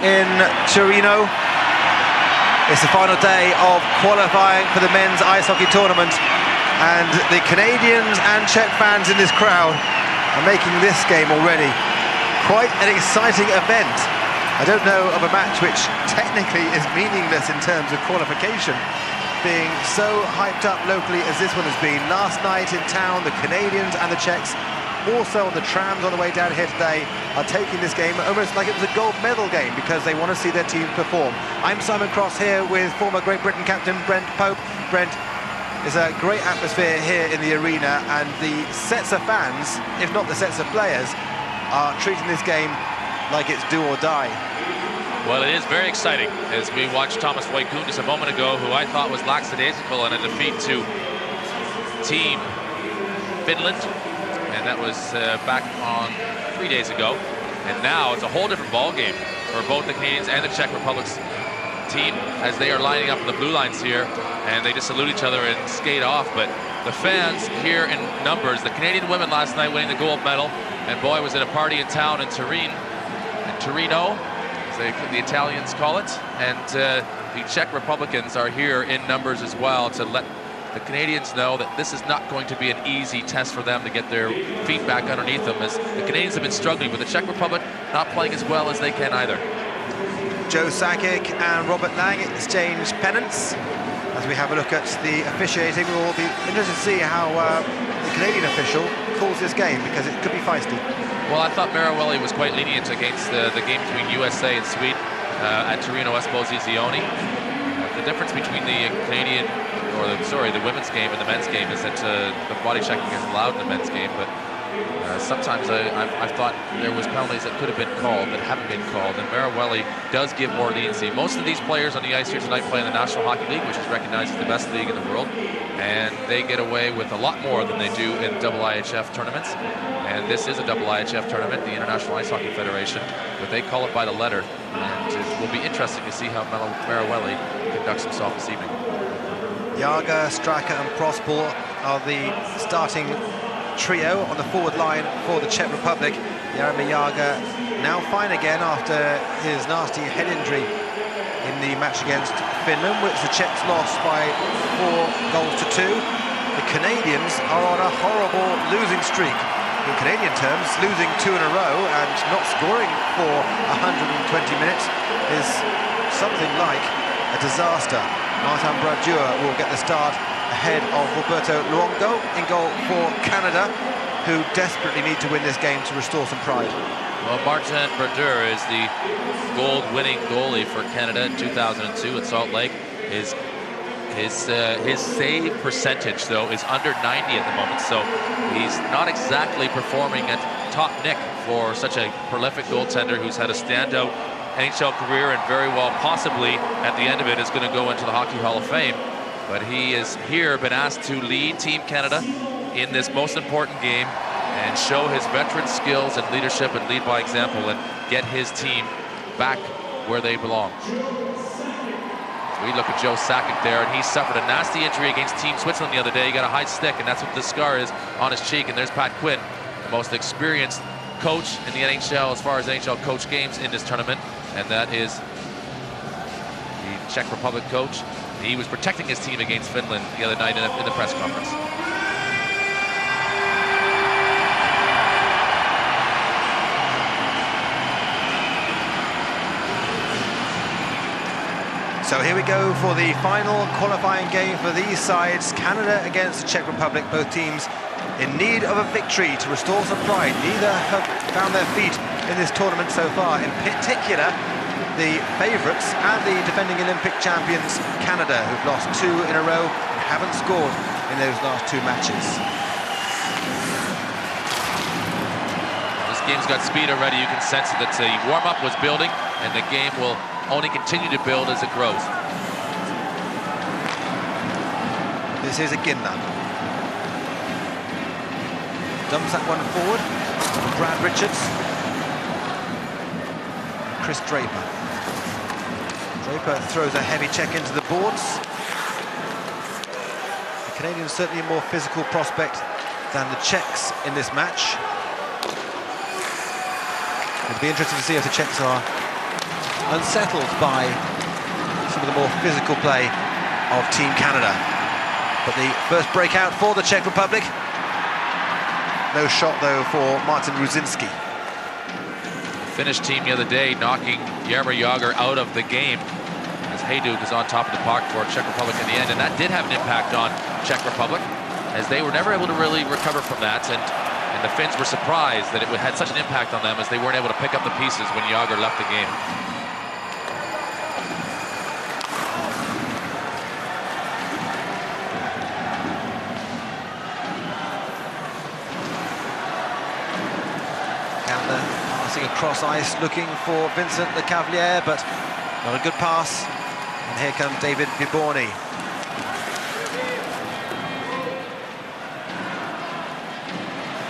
in Torino. It's the final day of qualifying for the men's ice hockey tournament, and the Canadians and Czech fans in this crowd are making this game already quite an exciting event. I don't know of a match which technically is meaningless in terms of qualification being so hyped up locally as this one has been. Last night in town, the Canadians and the Czechs, also on the trams on the way down here today, are taking this game almost like it was a gold medal game because they want to see their team perform. I'm Simon Cross here with former Great Britain captain Brent Pope. Brent, it's a great atmosphere here in the arena, and the sets of fans, if not the sets of players, are treating this game like it's do or die. Well, it is very exciting as we watched Thomas Voitkun just a moment ago, who I thought was lackadaisical in a defeat to Team Finland. And that was back on 3 days ago. And now it's a whole different ball game for both the Canadians and the Czech Republic's team as they are lining up in the blue lines here, and they just salute each other and skate off. But the fans here in numbers, the Canadian women last night winning the gold medal, and boy, was it a party in town in Torino, as the Italians call it. And the Czech Republicans are here in numbers as well to let the Canadians know that this is not going to be an easy test for them to get their feet back underneath them, as the Canadians have been struggling, but the Czech Republic not playing as well as they can either. Joe Sakic and Robert Lang exchange pennants. As we have a look at the officiating, we will be interested to see how the Canadian official calls this game, because it could be feisty. Well, I thought Marawelli was quite lenient against the game between USA and Sweden at Torino Esposizione. The difference between the Canadian, the women's game and the men's game is that the body checking is allowed in the men's game, but sometimes I thought there was penalties that could have been called that haven't been called, and Marawelli does give more leniency. Most of these players on the ice here tonight play in the National Hockey League, which is recognized as the best league in the world, and they get away with a lot more than they do in IIHF tournaments. And this is a IIHF tournament, the International Ice Hockey Federation, but they call it by the letter, and it will be interesting to see how Marawelli conducts himself this evening. Jager, Straka and Prospol are the starting trio on the forward line for the Czech Republic. Jaromir Jager now fine again after his nasty head injury in the match against Finland, which the Czechs lost by 4-2. The Canadians are on a horrible losing streak. In Canadian terms, losing 2 in a row and not scoring for 120 minutes is something like a disaster. Martin Brodeur will get the start ahead of Roberto Luongo in goal for Canada, who desperately need to win this game to restore some pride. Well, Martin Brodeur is the gold-winning goalie for Canada in 2002 at Salt Lake. His save percentage, though, is under 90 at the moment, so he's not exactly performing at top nick for such a prolific goaltender who's had a standout NHL career, and very well possibly at the end of it is going to go into the Hockey Hall of Fame. But he is here, been asked to lead Team Canada in this most important game and show his veteran skills and leadership and lead by example and get his team back where they belong. We look at Joe Sakic there, and he suffered a nasty injury against Team Switzerland the other day. He got a high stick, and that's what the scar is on his cheek. And there's Pat Quinn, the most experienced coach in the NHL as far as NHL coach games in this tournament, and that is the Czech Republic coach. He was protecting his team against Finland the other night in the press conference. So here we go for the final qualifying game for these sides. Canada against the Czech Republic, both teams in need of a victory to restore some pride. Neither have found their feet in this tournament so far. In particular, the favourites and the defending Olympic champions, Canada, who've lost 2 in a row and haven't scored in those last 2 matches. This game's got speed already. You can sense that the warm-up was building, and the game will only continue to build as it grows. This is a Ginla. Dumps that one forward. Brad Richards. Chris Draper. Draper throws a heavy check into the boards. The Canadians certainly a more physical prospect than the Czechs in this match. It'll be interesting to see if the Czechs are unsettled by some of the more physical play of Team Canada. But the first breakout for the Czech Republic. No shot, though, for Martin Ruzinski. Finnish team the other day knocking Jaromir Jagr out of the game as Hajduk is on top of the puck for Czech Republic in the end, and that did have an impact on Czech Republic, as they were never able to really recover from that, and the Finns were surprised that it had such an impact on them, as they weren't able to pick up the pieces when Jagr left the game. Canada passing across ice, looking for Vincent Lecavalier, but not a good pass. And here comes David Viborny.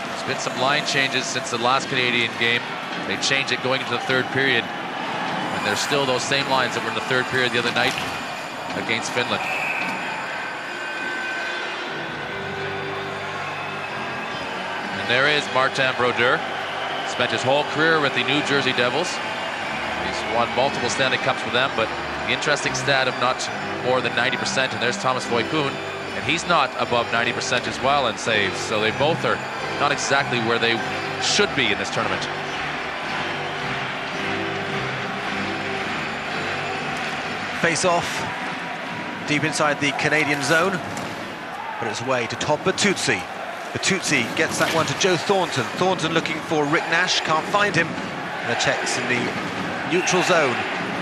There's been some line changes since the last Canadian game. They changed it going into the third period, and there's still those same lines that were in the third period the other night against Finland. And there is Martin Brodeur. Spent his whole career with the New Jersey Devils. He's won multiple Stanley Cups with them, but the interesting stat of not more than 90%, and there's Thomas Voikoun, and he's not above 90% as well in saves, so they both are not exactly where they should be in this tournament. Face off deep inside the Canadian zone, but it's away to Todd Bertuzzi. Bertuzzi gets that one to Joe Thornton. Thornton looking for Rick Nash, can't find him. And the Czechs in the neutral zone,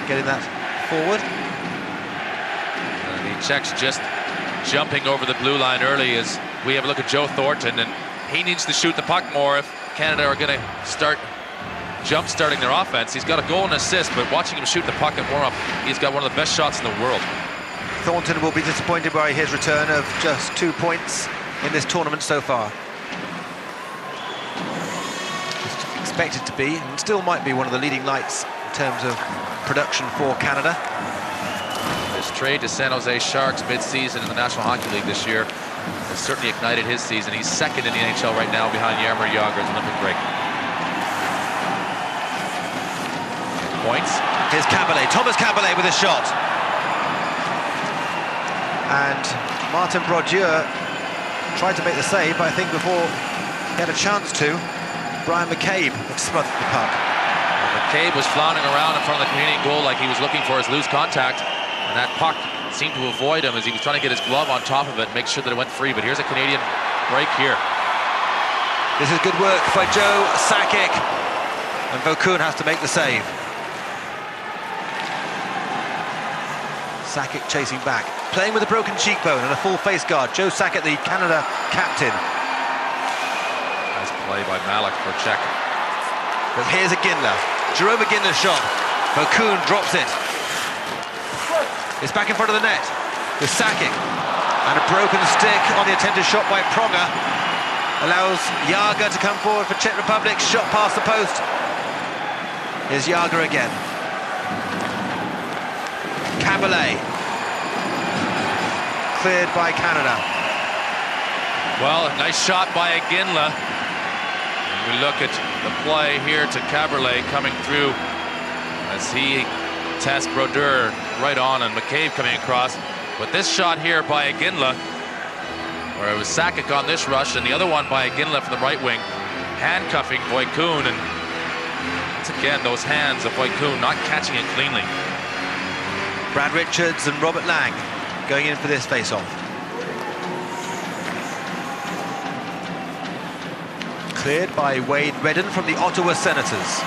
getting that forward. The Czechs just jumping over the blue line early as we have a look at Joe Thornton, and he needs to shoot the puck more if Canada are going to start jump-starting their offense. He's got a goal and assist, but watching him shoot the puck at warm-up, he's got one of the best shots in the world. Thornton will be disappointed by his return of just 2 points in this tournament so far. Expected to be, and still might be, one of the leading lights in terms of production for Canada. His trade to San Jose Sharks mid-season in the National Hockey League this year has certainly ignited his season. He's second in the NHL right now behind Jaromir Jagr's Olympic break. Points. Here's Cabalet, Thomas Cabalet with a shot. And Martin Brodeur tried to make the save, but I think before he had a chance to, Brian McCabe had smothered the puck. McCabe was floundering around in front of the Canadian goal like he was looking for his loose contact, and that puck seemed to avoid him as he was trying to get his glove on top of it, make sure that it went free. But here's a Canadian break here. This is good work by Joe Sakic, and Vokoun has to make the save. Sakic chasing back, playing with a broken cheekbone and a full face guard. Joe Sakic, the Canada captain. Nice play by Malik for Czech. But here's Iginla. Jerome Iginla's shot. Vokoun drops it. It's back in front of the net with Sakic. And a broken stick on the attempted shot by Pronger allows Jagr to come forward for Czech Republic. Shot past the post. Here's Jagr again. Cabalet. Cleared by Canada. Well, a nice shot by Iginla. We look at the play here to Cabalet coming through as he tests Brodeur right on, and McCabe coming across. But this shot here by Iginla, where it was Sakic on this rush, and the other one by Iginla from the right wing, handcuffing Voikoun, and once again those hands of Voikoun not catching it cleanly. Brad Richards and Robert Lang going in for this face-off. Cleared by Wade Redden from the Ottawa Senators.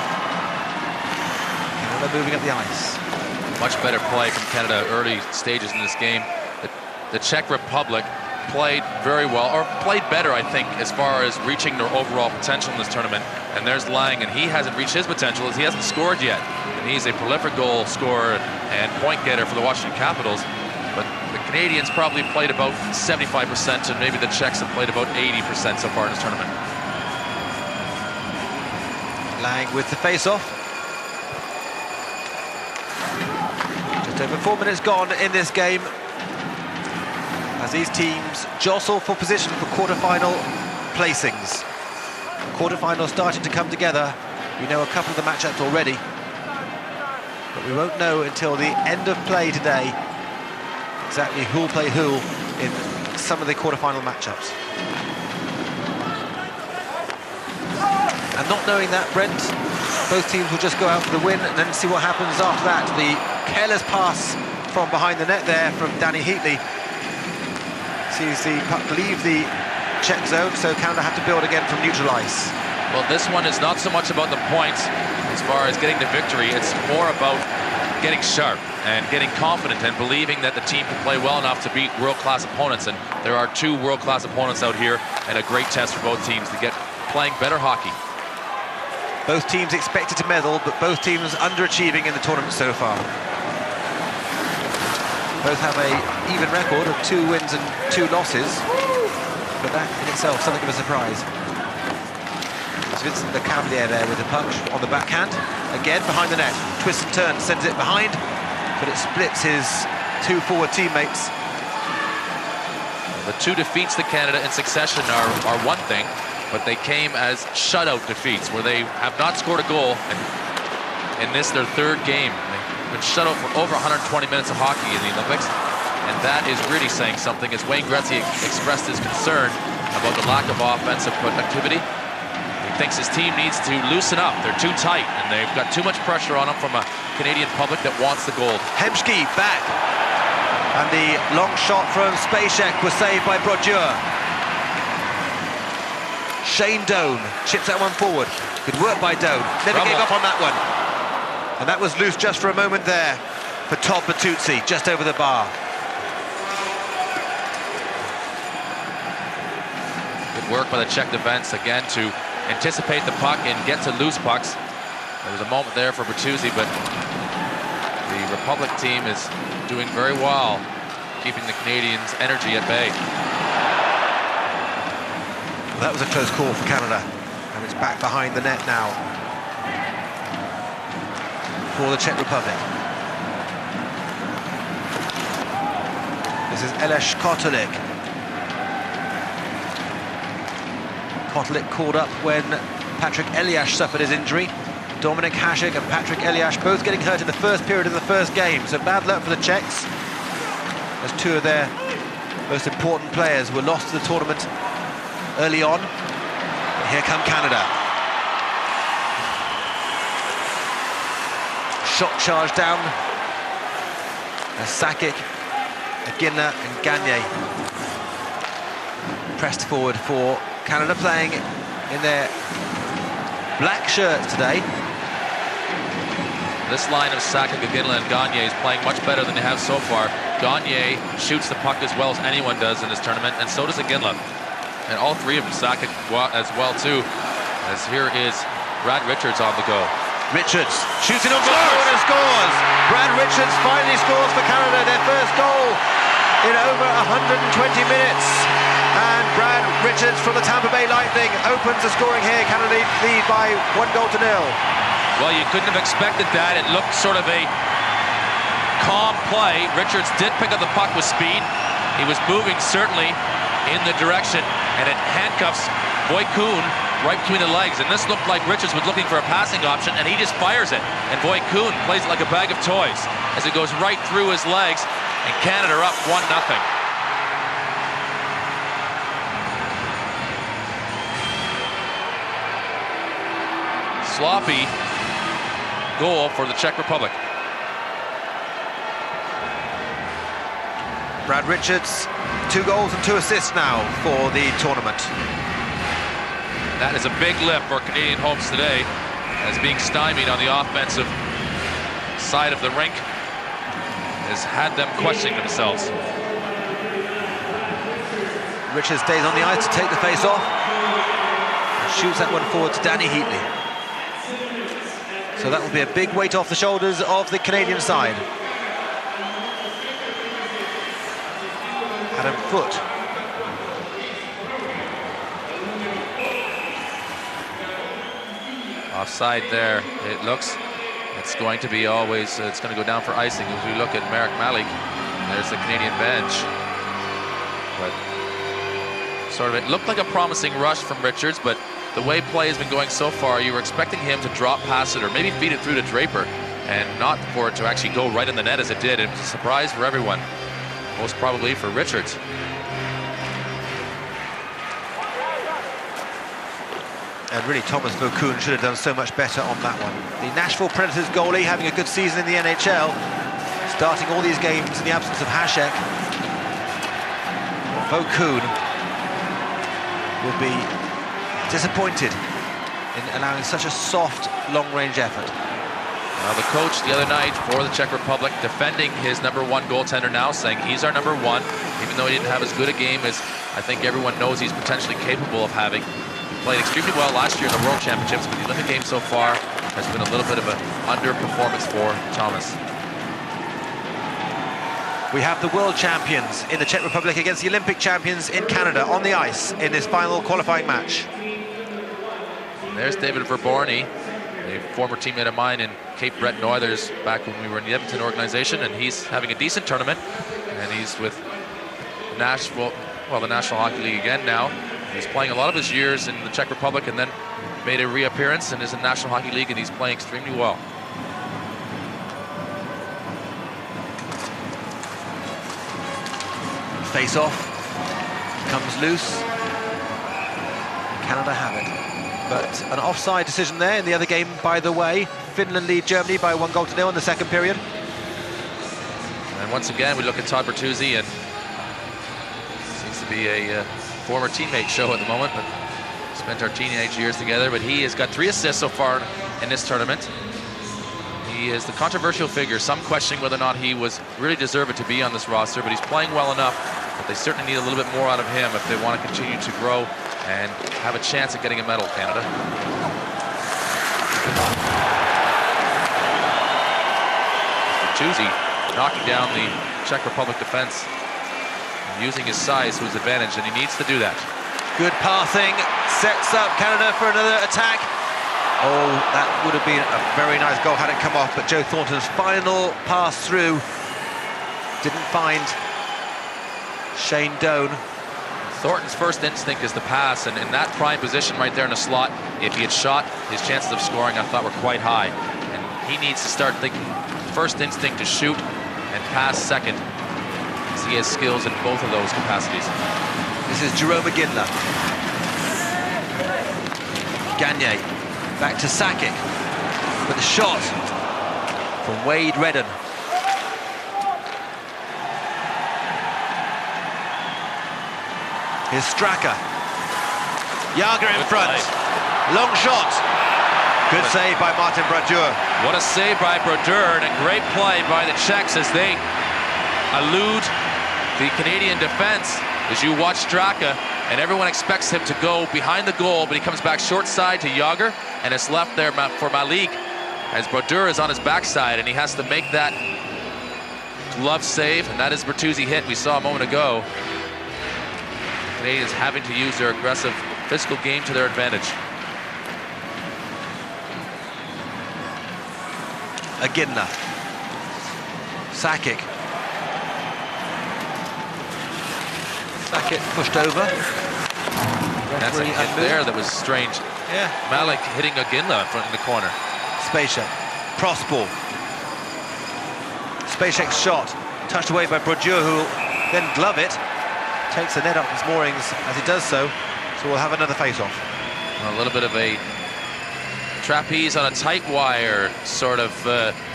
Canada moving up the ice. Much better play from Canada early stages in this game. The Czech Republic played very well, or played better, I think, as far as reaching their overall potential in this tournament. And there's Lang, and he hasn't reached his potential as he hasn't scored yet. And he's a prolific goal scorer and point getter for the Washington Capitals. But the Canadians probably played about 75%, and maybe the Czechs have played about 80% so far in this tournament. Lang with the face-off. Just over 4 minutes gone in this game as these teams jostle for position for quarter-final placings. Quarter-final starting to come together. We know a couple of the matchups already. But we won't know until the end of play today exactly who'll play who in some of the quarter-final matchups. And not knowing that, Brent, both teams will just go out for the win and then see what happens after that. The careless pass from behind the net there from Danny Heatley sees the puck leave the Czech zone, so Canada have to build again from neutral ice. Well, this one is not so much about the points as far as getting the victory. It's more about getting sharp and getting confident and believing that the team can play well enough to beat world-class opponents. And there are two world-class opponents out here, and a great test for both teams to get playing better hockey. Both teams expected to medal, but both teams underachieving in the tournament so far. Both have a even record of 2 wins and 2 losses, but that in itself something of a surprise. It's Vincent Lecavalier there with the puck on the backhand, again behind the net, twists and turns, sends it behind, but it splits his 2 forward teammates. The 2 defeats to Canada in succession are one thing, but they came as shutout defeats where they have not scored a goal, and in this their 3rd game. They've been shut out for over 120 minutes of hockey in the Olympics, and that is really saying something, as Wayne Gretzky expressed his concern about the lack of offensive productivity. He thinks his team needs to loosen up. They're too tight, and they've got too much pressure on them from a Canadian public that wants the gold. Hemsky back, and the long shot from Spacek was saved by Brodeur. Shane Doan chips that one forward. Good work by Doan. Never gave up on that one. And that was loose just for a moment there for Todd Bertuzzi, just over the bar. Good work by the Czech defense again to anticipate the puck and get to loose pucks. There was a moment there for Bertuzzi, but the Republic team is doing very well, keeping the Canadians' energy at bay. That was a close call for Canada, and it's back behind the net now for the Czech Republic. This is Aleš Kotelik. Kotelik called up when Patrick Elias suffered his injury. Dominik Hasek and Patrick Elias both getting hurt in the first period of the first game, so bad luck for the Czechs, as 2 of their most important players were lost to the tournament early on. But here come Canada. Shot charge down as Sakic, Aginla and Gagne pressed forward for Canada, playing in their black shirts today. This line of Sakic, Aginla and Gagne is playing much better than they have so far. Gagne shoots the puck as well as anyone does in this tournament, and so does Aginla. And all 3 of them, Sakic as well too, as here is Brad Richards on the go. Richards shoots it on goal and scores! Brad Richards finally scores for Canada, their first goal in over 120 minutes. And Brad Richards from the Tampa Bay Lightning opens the scoring here. Canada lead by 1-0. Well, you couldn't have expected that. It looked sort of a calm play. Richards did pick up the puck with speed. He was moving certainly in the direction, and it handcuffs Voikoun right between the legs. And this looked like Richards was looking for a passing option, and he just fires it. And Voikoun plays it like a bag of toys as it goes right through his legs, and Canada are up 1-0. Sloppy goal for the Czech Republic. Brad Richards, 2 goals and 2 assists now for the tournament. That is a big lift for Canadian hopes today, as being stymied on the offensive side of the rink has had them questioning themselves. Richards stays on the ice to take the face off and shoots that one forward to Danny Heatley. So that will be a big weight off the shoulders of the Canadian side. Adam Foote. Offside there, it looks. It's going to be always, it's going to go down for icing. As we look at Marek Malik, there's the Canadian bench. But sort of, it looked like a promising rush from Richards, but the way play has been going so far, you were expecting him to drop past it or maybe feed it through to Draper. and not for it to actually go right in the net as it did. It was a surprise for everyone, most probably for Richards. And really, Thomas Vokoun should have done so much better on that one. The Nashville Predators goalie having a good season in the NHL, starting all these games in the absence of Hasek. Vokoun will be disappointed in allowing such a soft, long-range effort. Well, the coach the other night for the Czech Republic defending his #1 goaltender now, saying he's our #1, even though he didn't have as good a game as I think everyone knows he's potentially capable of having. He played extremely well last year in the World Championships, but the Olympic game so far has been a little bit of an underperformance for Thomas. We have the world champions in the Czech Republic against the Olympic champions in Canada on the ice in this final qualifying match. There's David Verborny, a former teammate of mine in Cape Breton Oilers back when we were in the Edmonton organization, and he's having a decent tournament, and he's with Nashville, well, the National Hockey League again now. He's playing a lot of his years in the Czech Republic and then made a reappearance and is in the National Hockey League, and he's playing extremely well. Face-off comes loose. Canada have it. But an offside decision there in the other game, by the way. Finland lead Germany by 1-0 in the second period. And once again, we look at Todd Bertuzzi, and seems to be a former teammate show at the moment, but spent our teenage years together. But he has got 3 assists so far in this tournament. He is the controversial figure. Some questioning whether or not he was really deserved to be on this roster, but he's playing well enough that they certainly need a little bit more out of him if they want to continue to grow and have a chance at getting a medal, Canada. Bertuzzi knocking down the Czech Republic defense, using his size to his advantage, and he needs to do that. Good passing, sets up Canada for another attack. Oh, that would have been a very nice goal had it come off, but Joe Thornton's final pass through didn't find Shane Doan. Thornton's first instinct is to pass, and in that prime position right there in the slot, if he had shot, his chances of scoring I thought were quite high. And he needs to start thinking first instinct to shoot and pass second, because he has skills in both of those capacities. This is Jerome Ginla. Gagne back to Sakic with a shot from Wade Redden. Here's Straka. Jager in front. Long shot. Good save by Martin Brodeur. What a save by Brodeur, and a great play by the Czechs as they elude the Canadian defense. As you watch Straka, and everyone expects him to go behind the goal, but he comes back short side to Jager, and it's left there for Malik as Brodeur is on his backside, and he has to make that glove save, and that is Bertuzzi hit we saw a moment ago. Canadians having to use their aggressive physical game to their advantage. Ginla. Sakic. Sakic pushed over. That's a hit there that was strange. Yeah. Malik hitting Ginla in front in the corner. Spacek. Prospal. Spacek's shot. Touched away by Brodeur, who will then glove it. Takes the net off its moorings as he does so. So we'll have another face-off. A little bit of a trapeze on a tight wire sort of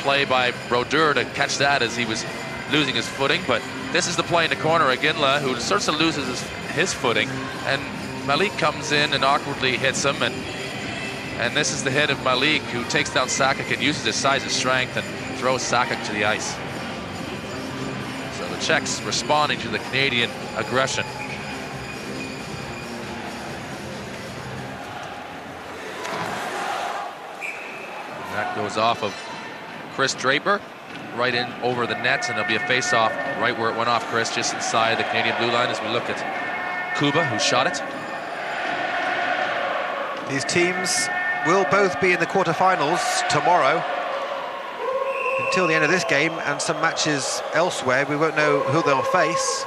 play by Brodeur to catch that as he was losing his footing, but this is the play in the corner. Ginla, who starts to lose his footing, and Malik comes in and awkwardly hits him, and this is the hit of Malik, who takes down Sakic and uses his size and strength and throws Sakic to the ice. So the Czechs responding to the Canadian aggression. That goes off of Chris Draper, right in over the net, and there'll be a face-off right where it went off, Chris, just inside the Canadian blue line as we look at Kuba, who shot it. These teams will both be in the quarterfinals tomorrow. Until the end of this game and some matches elsewhere, we won't know who they'll face.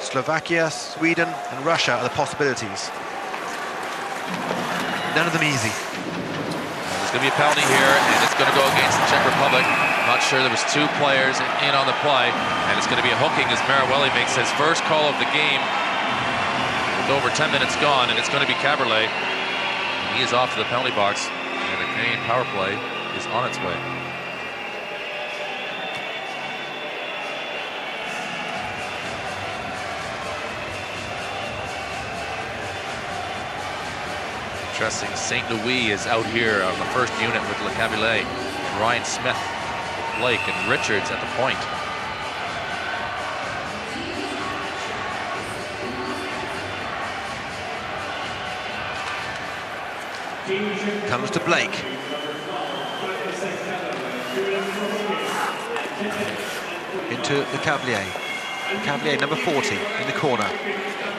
Slovakia, Sweden and Russia are the possibilities. None of them easy. There's going to be a penalty here, and it's going to go against the Czech Republic. I'm not sure, there was 2 players in on the play, and it's going to be a hooking as Marawelli makes his first call of the game with over 10 minutes gone, and it's going to be Caberlet. He is off to the penalty box, and the Canadian power play is on its way. Interesting, St. Louis is out here on the first unit with Le Cabulet, Ryan Smith, Blake, and Richards at the point. Comes to Blake. Into Le Cabulet. Le Cabulet, number 40, in the corner.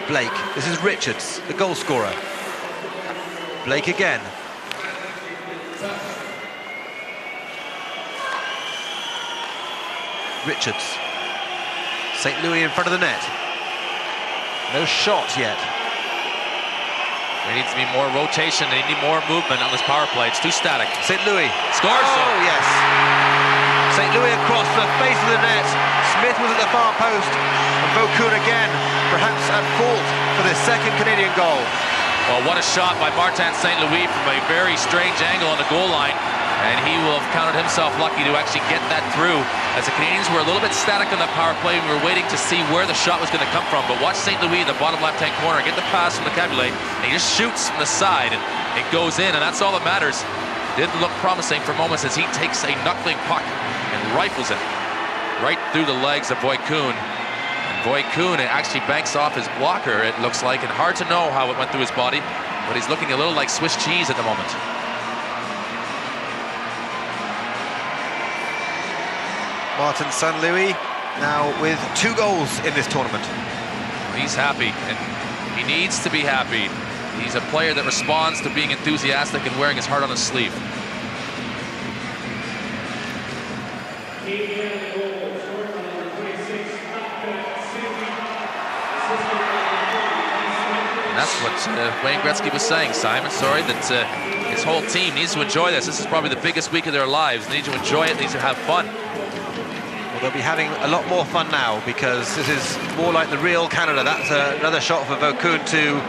Blake, this is Richards, the goal scorer. Blake again. Richards. St. Louis in front of the net. No shot yet. There needs to be more rotation. They need more movement on this power play. It's too static. St. Louis scores. Oh, yes. St. Louis across the face of the net. Smith was at the far post. And Vokoun again, perhaps at fault for this second Canadian goal. Well, what a shot by Martin St. Louis from a very strange angle on the goal line. And he will have counted himself lucky to actually get that through, as the Canadians were a little bit static on that power play. We were waiting to see where the shot was going to come from. But watch St. Louis in the bottom left-hand corner get the pass from the Cabulet, and he just shoots from the side, and it goes in, and that's all that matters. Didn't look promising for moments as he takes a knuckling puck and rifles it right through the legs of Vokoun. And Vokoun actually banks off his blocker, it looks like, and hard to know how it went through his body, but he's looking a little like Swiss cheese at the moment. Martin St. Louis now with 2 goals in this tournament. He's happy, and he needs to be happy. He's a player that responds to being enthusiastic and wearing his heart on his sleeve. And that's what Wayne Gretzky was saying, Simon, that his whole team needs to enjoy this. This is probably the biggest week of their lives. They need to enjoy it, they need to have fun. Well, they'll be having a lot more fun now, because this is more like the real Canada. That's another shot for Vokoun to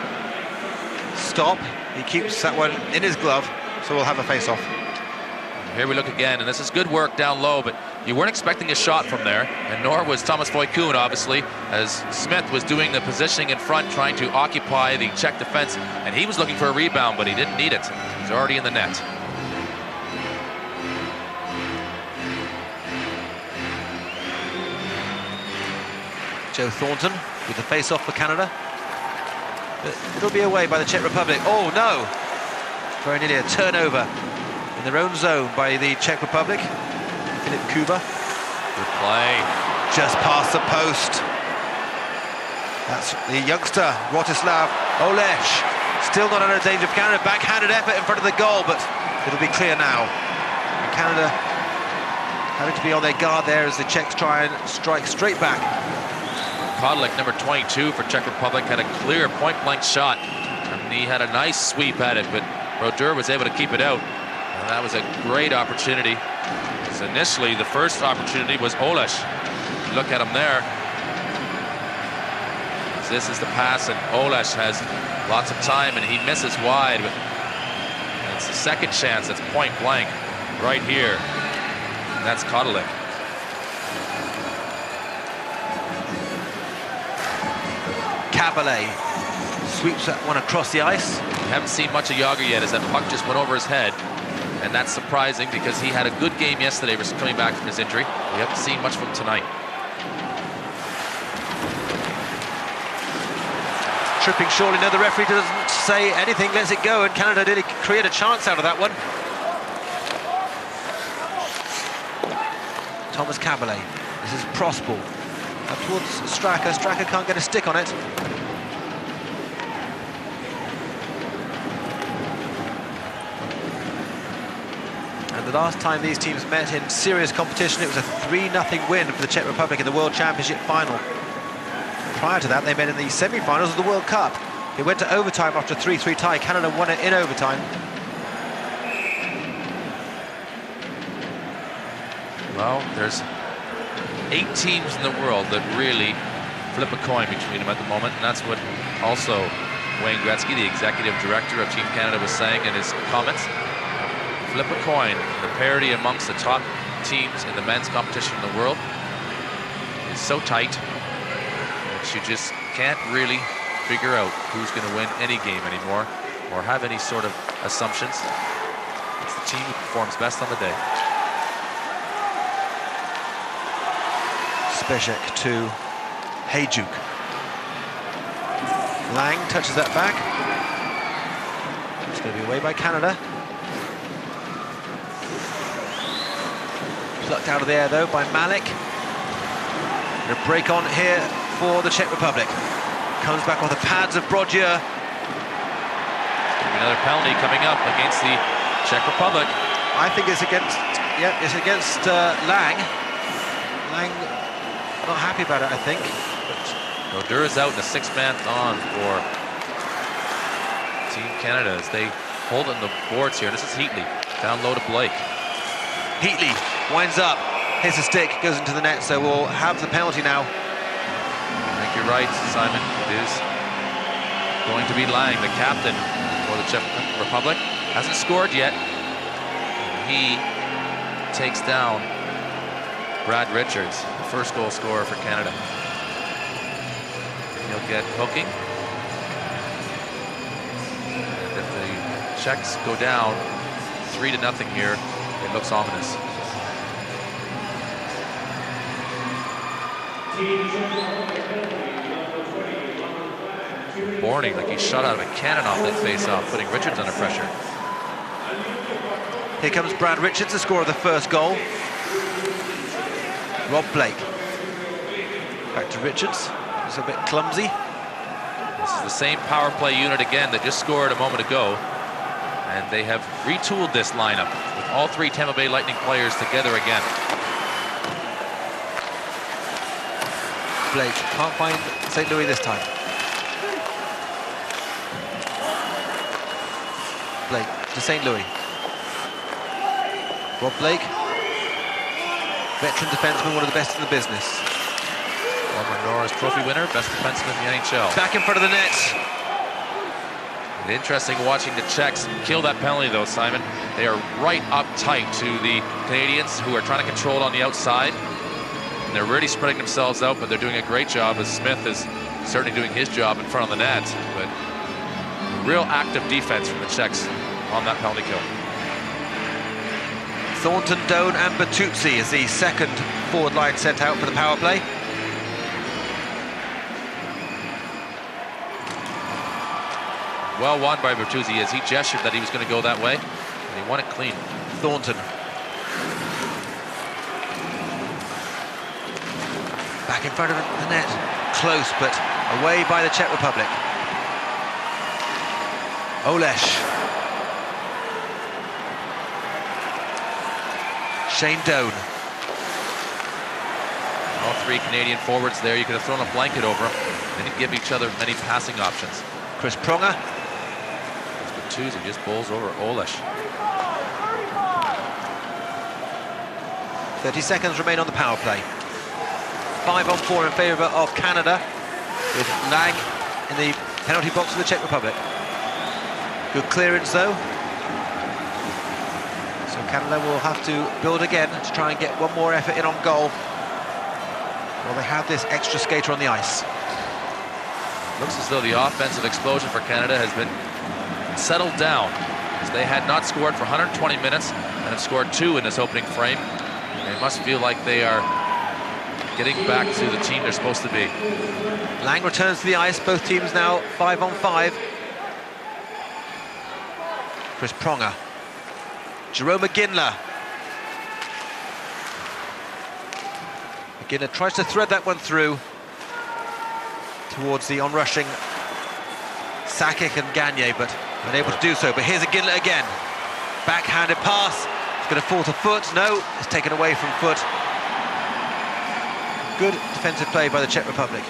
stop. He keeps that one in his glove, so we'll have a face-off. Here we look again, and this is good work down low, but you weren't expecting a shot from there, and nor was Thomas Vokoun, obviously, as Smith was doing the positioning in front, trying to occupy the Czech defense, and he was looking for a rebound, but he didn't need it. He's already in the net. Joe Thornton with the face-off for Canada. But it'll be away by the Czech Republic. Oh, no! Very nearly a turnover in their own zone by the Czech Republic. Philip Kuba. Good play. Just past the post. That's the youngster, Rostislav Olesh. Still not under danger for Canada. Backhanded effort in front of the goal, but it'll be clear now. And Canada having to be on their guard there as the Czechs try and strike straight back. Kodlik, number 22 for Czech Republic, had a clear point-blank shot. And he had a nice sweep at it, but Brodeur was able to keep it out. And that was a great opportunity. So initially, the first opportunity was Olesh. Look at him there. This is the pass, and Olesh has lots of time, and he misses wide. But it's the second chance. That's point-blank right here. And that's Kodlik. Caberlet sweeps that one across the ice. We haven't seen much of Yager yet, as that puck just went over his head. And that's surprising, because he had a good game yesterday coming back from his injury. We haven't seen much from him tonight. Tripping surely. No, the referee doesn't say anything, lets it go, and Canada did create a chance out of that one. Thomas Caberlet. This is Prospal. Up towards Straka. Straka can't get a stick on it. And the last time these teams met in serious competition, it was a 3-0 win for the Czech Republic in the World Championship final. Prior to that, they met in the semi-finals of the World Cup. It went to overtime after a 3-3 tie. Canada won it in overtime. Well, there's 8 teams in the world that really flip a coin between them at the moment, and that's what also Wayne Gretzky, the executive director of Team Canada, was saying in his comments. Flip a coin. The parity amongst the top teams in the men's competition in the world is so tight that you just can't really figure out who's going to win any game anymore or have any sort of assumptions. It's the team who performs best on the day. Spezek to Hayjuk. Lang touches that back. It's going to be away by Canada. Plucked out of the air though by Malik. And a break on here for the Czech Republic. Comes back off the pads of Brodeur. Another penalty coming up against the Czech Republic. I think it's against, it's against Lang. Lang not happy about it, I think. Brodeur is out in a 6-man on for Team Canada as they hold on the boards here. This is Heatley down low to Blake. Heatley winds up, hits a stick, goes into the net, so we'll have the penalty now. I think you're right, Simon. It is going to be Lang, the captain for the Czech Republic. Hasn't scored yet. He takes down Brad Richards, the first goal scorer for Canada. He'll get hooking. And if the Czechs go down 3-0 here, it looks ominous. Borning like he shot out of a cannon off that face-off, putting Richards under pressure. Here comes Brad Richards, the scorer of the first goal. Rob Blake. Back to Richards. He's a bit clumsy. This is the same power play unit again that just scored a moment ago. And they have retooled this lineup with all 3 Tampa Bay Lightning players together again. Blake can't find St. Louis this time. Blake to St. Louis. Rob Blake, veteran defenseman, one of the best in the business. Former Norris Trophy winner, best defenseman in the NHL. Back in front of the net. Interesting watching the Czechs kill that penalty though, Simon. They are right up tight to the Canadians, who are trying to control it on the outside. And they're really spreading themselves out, but they're doing a great job, as Smith is certainly doing his job in front of the net. But real active defense from the Czechs on that penalty kill. Thornton, Doan and Bertuzzi is the second forward line sent out for the power play. Well won by Bertuzzi as he gestured that he was going to go that way, and he won it clean. Thornton. Back in front of the net. Close, but away by the Czech Republic. Olesh. Shane Doan. All 3 Canadian forwards there. You could have thrown a blanket over them. They didn't give each other many passing options. Chris Pronger. Bertuzzi just bowls over Olesh. 30 seconds remain on the power play. 5-on-4 in favour of Canada, with Lang in the penalty box for the Czech Republic. Good clearance though. So Canada will have to build again to try and get one more effort in on goal. Well, they have this extra skater on the ice. Looks as though the offensive explosion for Canada has been settled down, as they had not scored for 120 minutes and have scored 2 in this opening frame. They must feel like they are getting back to the team they're supposed to be. Lang returns to the ice, both teams now 5-on-5. Chris Pronger. Jerome McGinley. McGinley tries to thread that one through towards the onrushing Sakic and Gagne, but unable to do so. But here's McGinley again. Backhanded pass. It's going to fall to Foot. No, it's taken away from Foot. Good defensive play by the Czech Republic.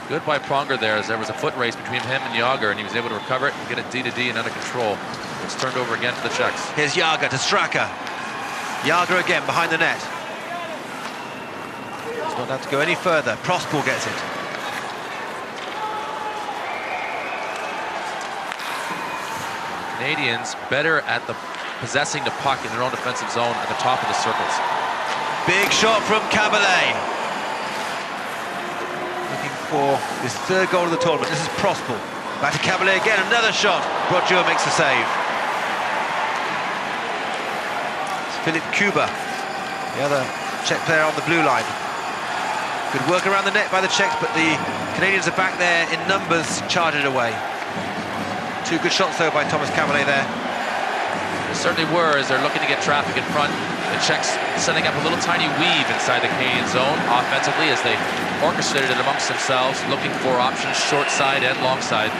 Good by Pronger there, as there was a foot race between him and Jágr, and he was able to recover it and get it D-to-D and under control. It's turned over again for the Czechs. Here's Jágr to Straka. Jágr again behind the net. Not allowed to go any further. Prospal gets it. Canadians better at possessing the puck in their own defensive zone at the top of the circles. Big shot from Cabalet. Looking for his third goal of the tournament. This is Prospal. Back to Cabalet again, another shot. Brodeur makes the save. It's Philip Kuba, the other Czech player on the blue line. Good work around the net by the Czechs, but the Canadians are back there in numbers, charge it away. Two good shots though by Thomas Cabalet there. They certainly were, as they're looking to get traffic in front. The Czechs setting up a little tiny weave inside the Canadian zone offensively as they orchestrated it amongst themselves, looking for options short side and long side.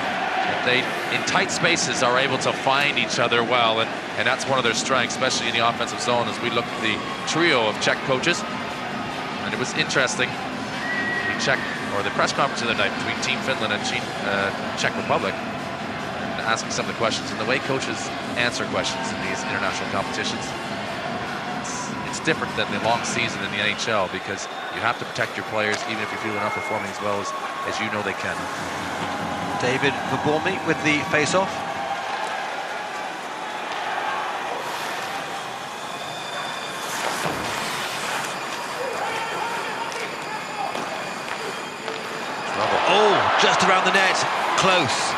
They, in tight spaces, are able to find each other well, and that's one of their strengths, especially in the offensive zone, as we look at the trio of Czech coaches. And it was interesting, the Czech, or the press conference the other night between Team Finland and Czech Republic, and asking some of the questions, and the way coaches answer questions in these international competitions, it's different than the long season in the NHL, because you have to protect your players even if you feel they're not performing as well as you know they can. David Verborny with the face-off. Oh, just around the net, close.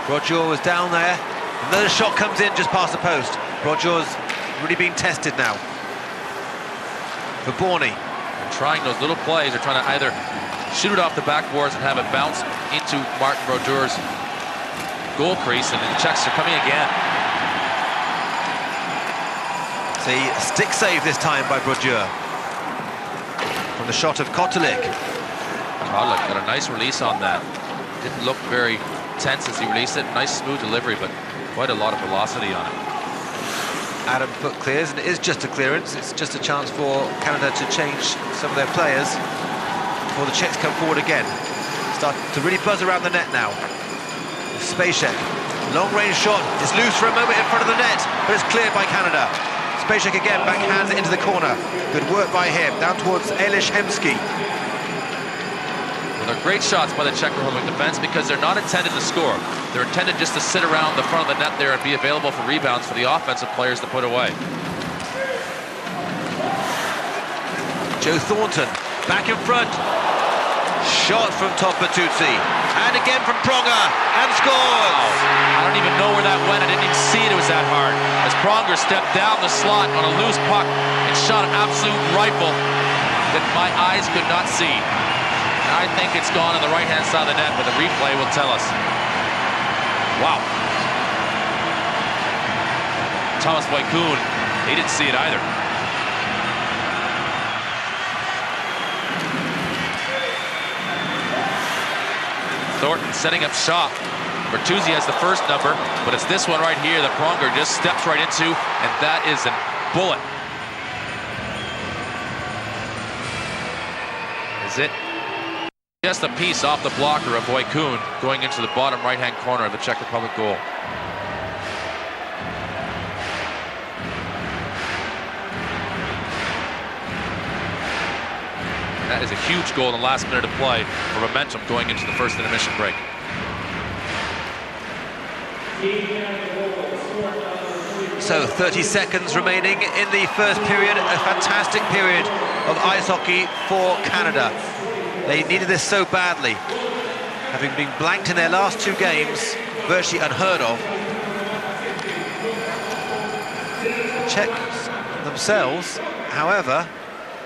Brodeur was down there. Another shot comes in just past the post. Brodeur's really being tested now. Verborny. Trying those little plays, they're trying to either shoot it off the backboards and have it bounce into Martin Brodeur's goal crease, and the Czechs are coming again. It's a stick save this time by Brodeur from the shot of Kotelik. Kotelik got a nice release on that. Didn't look very tense as he released it. Nice smooth delivery, but quite a lot of velocity on it. Adam Foot clears, and it is just a clearance. It's just a chance for Canada to change some of their players before the Czechs come forward again. Start to really buzz around the net now. Spacek, long-range shot, is loose for a moment in front of the net, but it's cleared by Canada. Spacek again backhands it into the corner. Good work by him, down towards Elish Hemsky. Well, they're great shots by the Czech Republic defense because they're not intended to score. They're intended just to sit around the front of the net there and be available for rebounds for the offensive players to put away. Joe Thornton, back in front. Shot from Topatuzzi, and again from Pronger, and scores! I don't even know where that went. I didn't even see it was that hard. As Pronger stepped down the slot on a loose puck and shot an absolute rifle that my eyes could not see. And I think it's gone on the right-hand side of the net, but the replay will tell us. Wow. Thomas Voikoun, he didn't see it either. Thornton setting up shop. Bertuzzi has the first number, but it's this one right here that Pronger just steps right into, and that is a bullet. Is it? Just a piece off the blocker of Voikoun going into the bottom right-hand corner of the Czech Republic goal. That is a huge goal in the last minute of play for momentum going into the first intermission break. So 30 seconds remaining in the first period. A fantastic period of ice hockey for Canada. They needed this so badly. Having been blanked in their last two games, virtually unheard of. The Czechs themselves, however,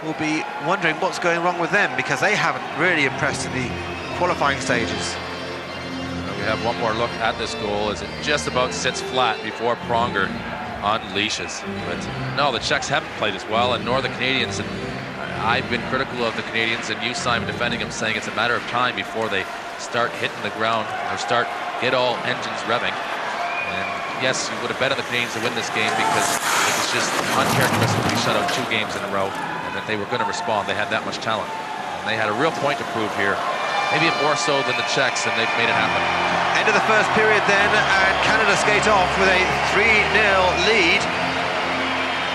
will be wondering what's going wrong with them, because they haven't really impressed in the qualifying stages. We have one more look at this goal as it just about sits flat before Pronger unleashes. But no, the Czechs haven't played as well, and nor the Canadians. And I've been critical of the Canadians, and you, Simon, defending them, saying it's a matter of time before they start hitting the ground or get all engines revving. And yes, you would have bet on the Canadians to win this game because it was just uncharacteristic to be shut out 2 games in a row, and that they were going to respond. They had that much talent, and they had a real point to prove here. Maybe more so than the Czechs, and they've made it happen. End of the first period then, and Canada skate off with a 3-0 lead.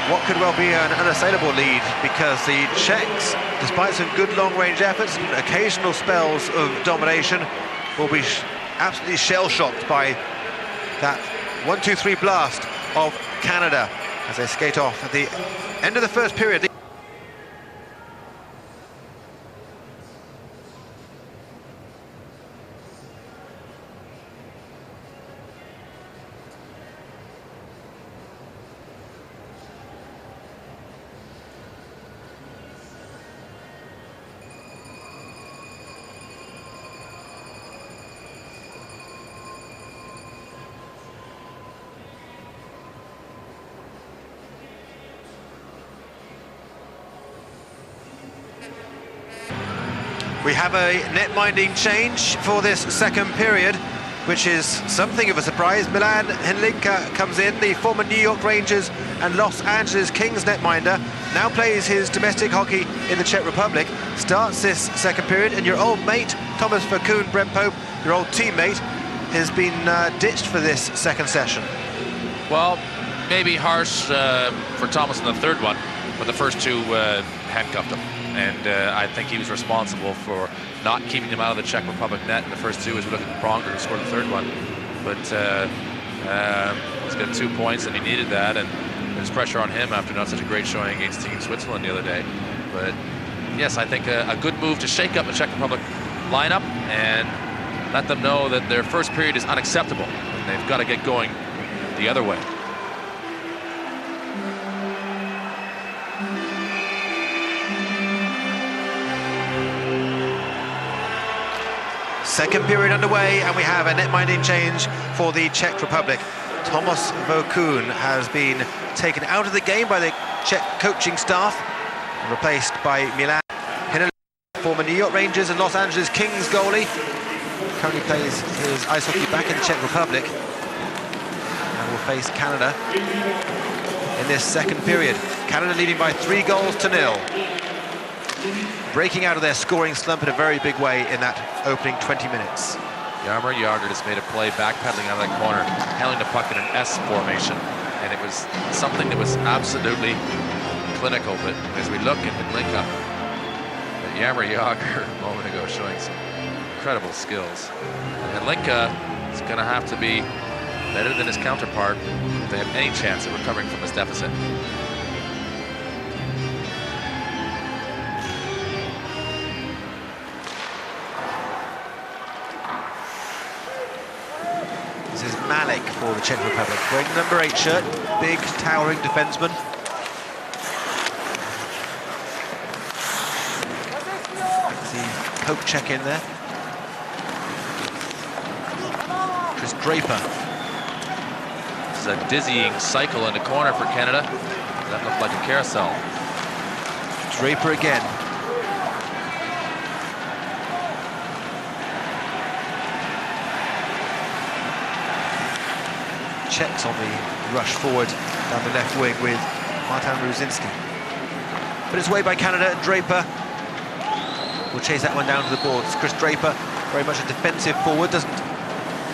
what could well be an unassailable lead, because the Czechs, despite some good long-range efforts and occasional spells of domination, will be absolutely shell-shocked by that 1-2-3 blast of Canada as they skate off at the end of the first period. We have a net-minding change for this second period, which is something of a surprise. Milan Henlinka comes in, the former New York Rangers and Los Angeles Kings netminder, now plays his domestic hockey in the Czech Republic, starts this second period, and your old mate, Thomas Verkoon, Brent Pope, your old teammate, has been ditched for this second session. Well, maybe harsh for Thomas in the third one, but the first two handcuffed him. And I think he was responsible for not keeping him out of the Czech Republic net in the first two, as we look at Pronger, who scored the third one. But he's got 2 points, and he needed that, and there's pressure on him after not such a great showing against Team Switzerland the other day. But yes, I think a good move to shake up the Czech Republic lineup and let them know that their first period is unacceptable, and they've got to get going the other way. Second period underway, and we have a net-minding change for the Czech Republic. Thomas Verkoon has been taken out of the game by the Czech coaching staff and replaced by Milan Henlinka, former New York Rangers and Los Angeles Kings goalie. Currently plays his ice hockey back in the Czech Republic and will face Canada in this second period. Canada leading by 3-0. Breaking out of their scoring slump in a very big way in that opening 20 minutes. Jaromír Jágr just made a play backpedaling out of that corner, handling the puck in an S formation, and it was something that was absolutely clinical. But as we look at Henlinka, Jaromír Jágr a moment ago showing some incredible skills. And Henlinka is going to have to be better than his counterpart if they have any chance of recovering from this deficit. This is Malik for the Czech Republic, wearing the number 8 shirt, big, towering defenseman. See Pope check in there. Chris Draper. This is a dizzying cycle in the corner for Canada. That looked like a carousel. Draper again. Czechs on the rush forward down the left wing with Martin Ruzinski. But it's away by Canada, and Draper will chase that one down to the boards. Chris Draper, very much a defensive forward, doesn't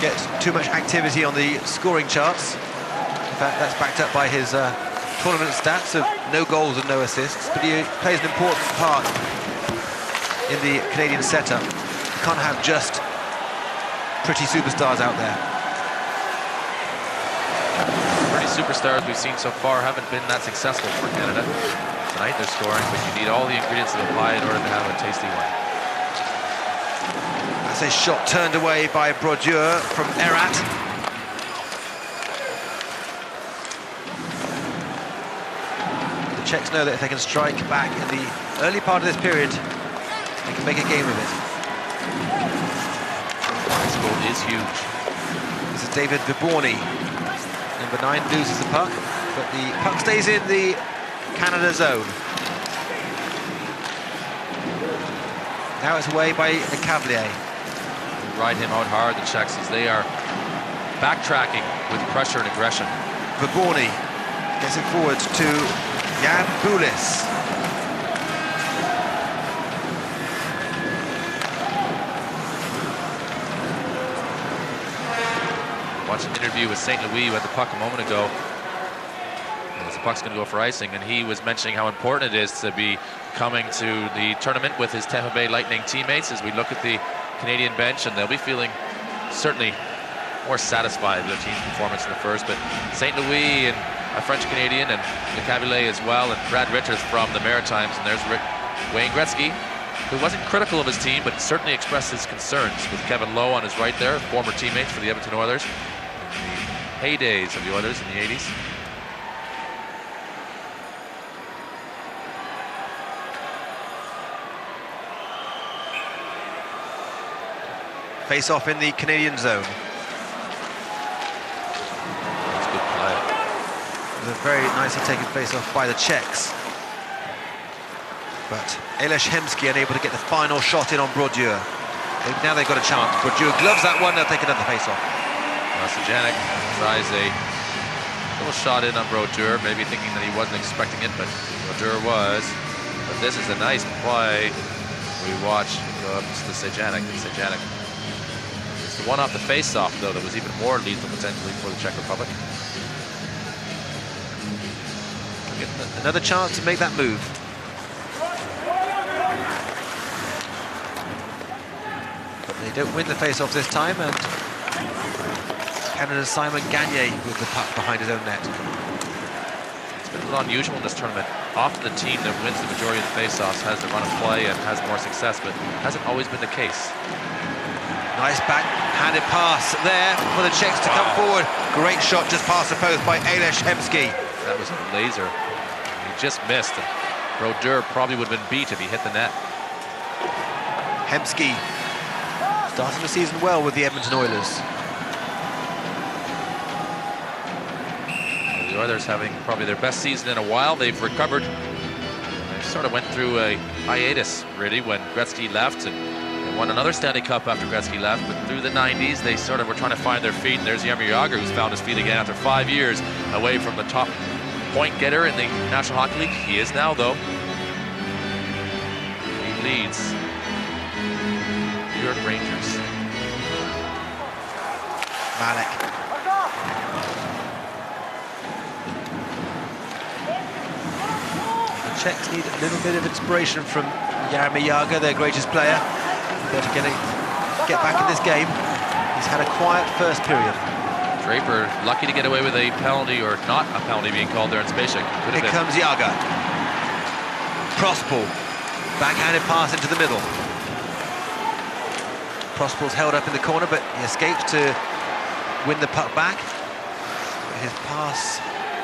get too much activity on the scoring charts. In fact, that's backed up by his tournament stats of no goals and no assists, but he plays an important part in the Canadian setup. You can't have just pretty superstars out there. Superstars we've seen so far haven't been that successful for Canada. Tonight they're scoring, but you need all the ingredients of the pie in order to have a tasty one. That's a shot turned away by Brodeur from Erat. The Czechs know that if they can strike back in the early part of this period, they can make a game of it. This goal is huge. This is David Viborny. Number 9 loses the puck, but the puck stays in the Canada zone. Now it's away by Lecavalier. Ride him out hard, the Czechs, as they are backtracking with pressure and aggression. Viborny gets it forward to Jan Bulis. Watched an interview with St. Louis who had the puck a moment ago. as the puck's going to go for icing, and he was mentioning how important it is to be coming to the tournament with his Tampa Bay Lightning teammates as we look at the Canadian bench, and they'll be feeling certainly more satisfied with their team's performance in the first. But St. Louis and a French Canadian, and Le Cabulet as well, and Brad Richards from the Maritimes, and there's Wayne Gretzky, who wasn't critical of his team, but certainly expressed his concerns with Kevin Lowe on his right there, former teammates for the Edmonton Oilers in the heydays of the Oilers in the 80s. Face off in the Canadian zone. That's good play. It was a very nicely taken face off by the Czechs. But Ales Hemsky unable to get the final shot in on Brodeur. Now they've got a chance. Brodeur gloves that one, they'll take another face off. Sajanic tries a little shot in on Brodeur, maybe thinking that he wasn't expecting it, but Brodeur was. But this is a nice play. We watch go up to Sajanic, and Sajanic. It's the one off the face-off, though, that was even more lethal potentially for the Czech Republic. Another chance to make that move. But they don't win the face-off this time, and Canada's Simon Gagné with the puck behind his own net. It's been a little unusual in this tournament. Often the team that wins the majority of the face-offs has the run of play and has more success, but hasn't always been the case. Nice back-handed pass there for the Czechs to come forward. Great shot just past the post by Ales Hemsky. That was a laser. He just missed. And Brodeur probably would have been beat if he hit the net. Hemsky starting the season well with the Edmonton Oilers. The Oilers having probably their best season in a while. They've recovered. They sort of went through a hiatus, really, when Gretzky left, and they won another Stanley Cup after Gretzky left. But through the 90s, they sort of were trying to find their feet. And there's Jaromir Jagr, who's found his feet again after 5 years away from the top point getter in the National Hockey League. He is now, though. He leads New York Rangers. Malek. The Czechs need a little bit of inspiration from Jaromir Jagr, their greatest player. They're going to get back in this game. He's had a quiet first period. Draper lucky to get away with a penalty, or not a penalty being called there in Spacek. Here comes Jagr. Prospal. Backhanded pass into the middle. Prospal's held up in the corner, but he escapes to win the puck back. His pass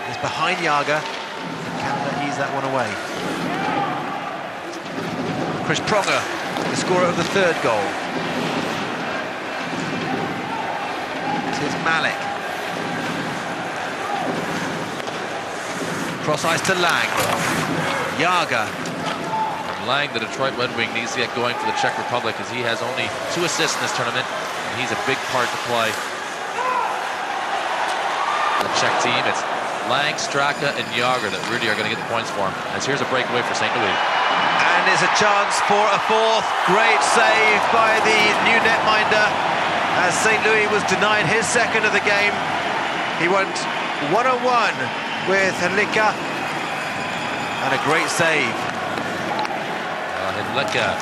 is behind Jagr. Canada ease that one away. Chris Pronger, the scorer of the third goal. Here's Malek. Cross ice to Lang. Jagr. Lang, the Detroit Red Wing, needs to get going for the Czech Republic, as he has only 2 assists in this tournament, and he's a big part to play. The Czech team, it's Lang, Straka, and Jagr that really are going to get the points for him. As here's a breakaway for St. Louis. And there's a chance for a fourth. Great save by the new netminder, as St. Louis was denied his second of the game. He went one-on-one with Henlika, and a great save. Henlika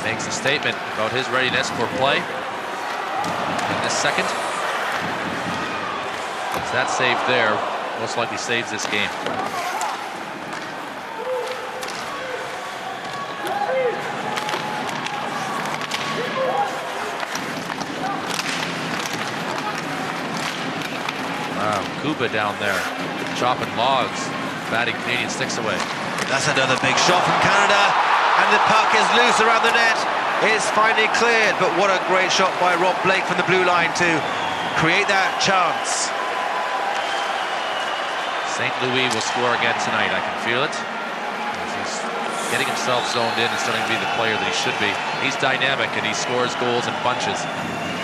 makes a statement about his readiness for play in this second. As that save there most likely saves this game. Wow, Kuba down there, chopping logs, batting Canadian sticks away. That's another big shot from Canada, and the puck is loose around the net. It's finally cleared, but what a great shot by Rob Blake from the blue line to create that chance. St. Louis will score again tonight, I can feel it. He's getting himself zoned in and starting to be the player that he should be. He's dynamic and he scores goals in bunches.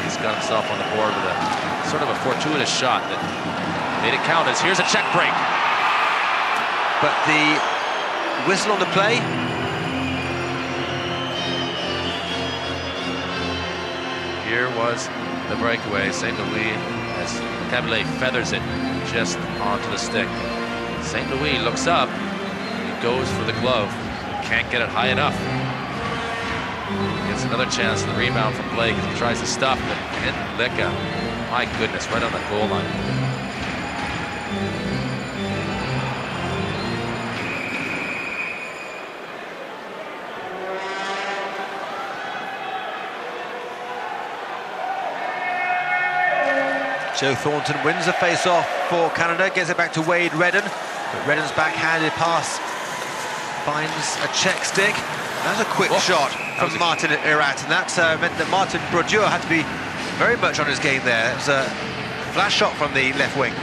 He's got himself on the board with a sort of a fortuitous shot that made it count, as here's a check break. But the whistle on the play. Here was the breakaway. St. Louis has Cabalet feathers it just onto the stick. St. Louis looks up. He goes for the glove. Can't get it high enough. Gets another chance for the rebound from Blake as he tries to stop it. And Licka, my goodness, right on the goal line. Joe Thornton wins the face-off for Canada, gets it back to Wade Redden, but Redden's backhanded pass finds a Czech stick. That's a quick shot from Martin Irat, and that meant that Martin Brodeur had to be very much on his game there. It was a flash shot from the left wing.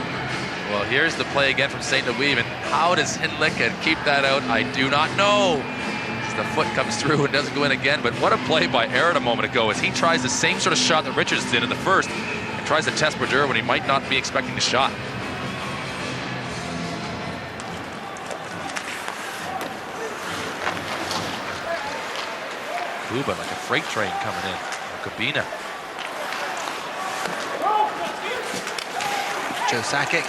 Well, here's the play again from St. Louis, and how does Hinlick keep that out? I do not know. As the foot comes through and doesn't go in again, but what a play by Irat a moment ago as he tries the same sort of shot that Richards did in the first, and tries to test Brodeur when he might not be expecting the shot. Kuba like a freight train coming in. Kabina. Joe Sakic.